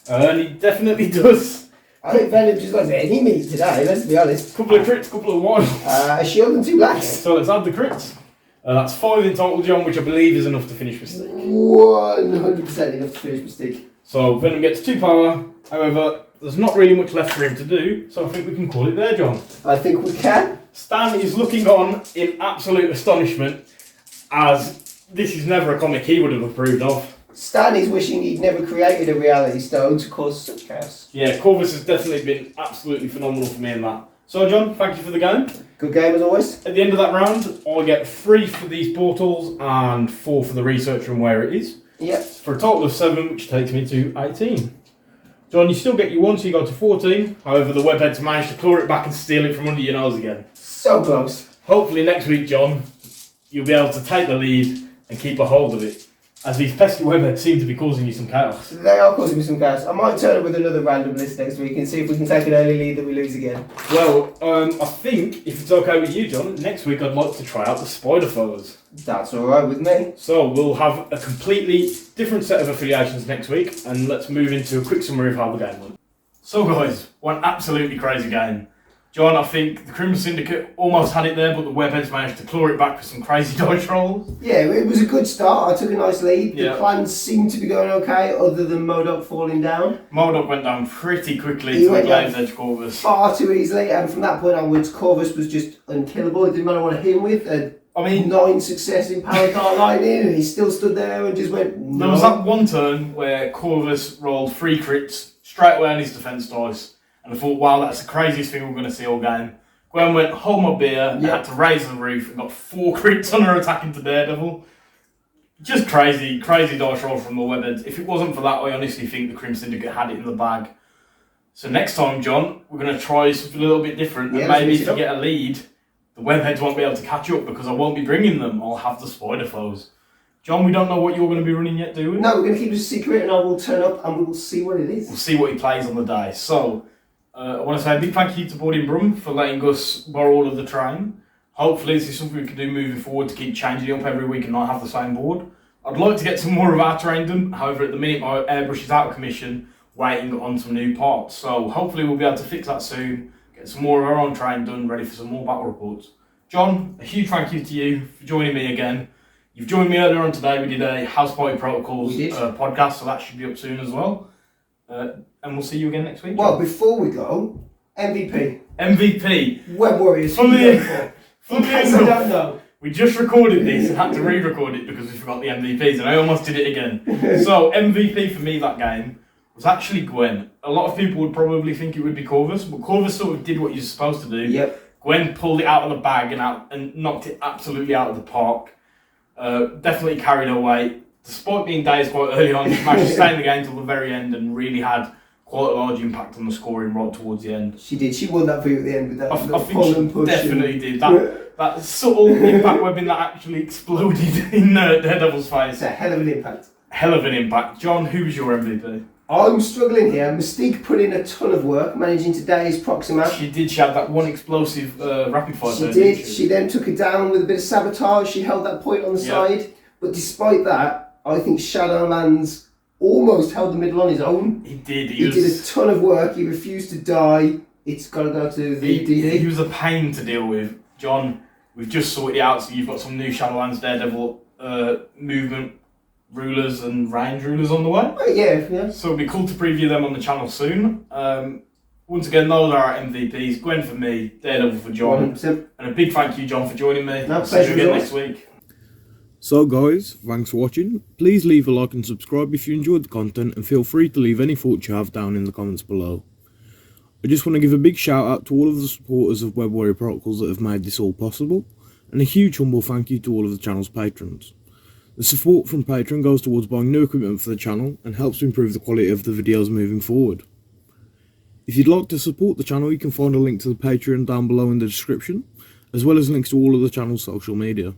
And he definitely does. I think Venom just likes any meat today, let's be honest. Couple of crits, couple of ones. A shield and 2 blacks. So let's add the crits. That's 5 in total, John, which I believe is enough to finish Mystique. 100% enough to finish Mystique. So Venom gets 2 power. However, there's not really much left for him to do, so I think we can call it there, John. I think we can. Stan is looking on in absolute astonishment, as this is never a comic he would have approved of. Stan is wishing he'd never created a reality stone to cause such chaos. Yeah, Corvus has definitely been absolutely phenomenal for me in that. So John, thank you for the game. Good game as always. At the end of that round, I get 3 for these portals and 4 for the researcher and where it is. Yep. For a total of 7, which takes me to 18. John, you still get your 1, so you go to 14. However, the Webheads managed to claw it back and steal it from under your nose again. So close. Hopefully next week, John, you'll be able to take the lead and keep a hold of it, as these pesky Webheads seem to be causing you some chaos. They are causing me some chaos. I might turn up with another random list next week and see if we can take an early lead that we lose again. Well, I think, if it's okay with you, John, next week I'd like to try out the Spider Foes. That's alright with me. So we'll have a completely different set of affiliations next week, and let's move into a quick summary of how the game went. So guys, one absolutely crazy game. John, I think the Criminal Syndicate almost had it there, but the Webheads managed to claw it back with some crazy dice rolls. Yeah, it was a good start. I took a nice lead. Yeah. The plans seemed to be going okay, other than MODOK falling down. MODOK went down pretty quickly He to the went down Glade's Edge Corvus. far too easily, and from that point onwards, Corvus was just unkillable. It didn't matter what I hit him with. I mean, 9 success in Power Card Lightning, and he still stood there and just went, no. there was that one turn where Corvus rolled 3 crits straight away on his defence dice, and I thought, wow, that's the craziest thing we're going to see all game. Gwen went, hold my beer, and had to raise the roof, and got 4 crits on her attack into Daredevil. Just crazy dice roll from the Webheads. If it wasn't for that, I honestly think the Crim Syndicate had it in the bag. So next time, John, we're going to try something a little bit different, and maybe if you get a lead, the Webheads won't be able to catch up because I won't be bringing them. I'll have the Spider Foes. John, we don't know what you're going to be running yet, do we? No, we're going to keep it a secret, and I will turn up and we will see what it is. We'll see what he plays on the day. So, I want to say a big thank you to Buddy Brum for letting us borrow all of the train. Hopefully this is something we can do moving forward to keep changing it up every week and not have the same board. I'd like to get some more of our terrain done. However, at the minute my airbrush is out of commission, waiting on some new parts. So hopefully we'll be able to fix that soon, get some more of our own terrain done, ready for some more battle reports. John, a huge thank you to you for joining me again. You've joined me earlier on today. We did a House Party Protocols podcast, so that should be up soon as well. And we'll see you again next week. Well, before we go, MVP. MVP. Web Warriors. In case I don't know. We just recorded this and had to re-record it because we forgot the MVPs, and I almost did it again. So MVP for me that game was actually Gwen. A lot of people would probably think it would be Corvus, but Corvus sort of did what you're supposed to do. Yep. Gwen pulled it out of the bag and knocked it absolutely out of the park. Definitely carried her weight. Despite being dazed quite early on, she managed to stay in the game till the very end and really had quite a large impact on the scoring right towards the end. She did. She won that for you at the end with that I think she definitely did. That subtle impact webbing that actually exploded in Daredevil's face. It's a hell of an impact. Hell of an impact. John, who's your MVP? I'm struggling here. Mystique put in a ton of work, managing to daze Proxima. She did. She had that one explosive rapid fire. She did. She then took it down with a bit of sabotage. She held that point on the side. But despite that, I think Shadowlands almost held the middle on his own. He did. He did a ton of work. He refused to die. It's got to go to the DD. He was a pain to deal with. John, we've just sorted it out, so you've got some new Shadowlands Daredevil movement rulers and range rulers on the way. Yeah. So it'll be cool to preview them on the channel soon. Once again, those are our MVPs. Gwen for me, Daredevil for John. 100%. And a big thank you, John, for joining me. No, See you again next week. So guys, thanks for watching. Please leave a like and subscribe if you enjoyed the content, and feel free to leave any thoughts you have down in the comments below. I just want to give a big shout out to all of the supporters of Web Warrior Protocols that have made this all possible, and a huge humble thank you to all of the channel's patrons. The support from Patreon goes towards buying new equipment for the channel and helps to improve the quality of the videos moving forward. If you'd like to support the channel, you can find a link to the Patreon down below in the description, as well as links to all of the channel's social media.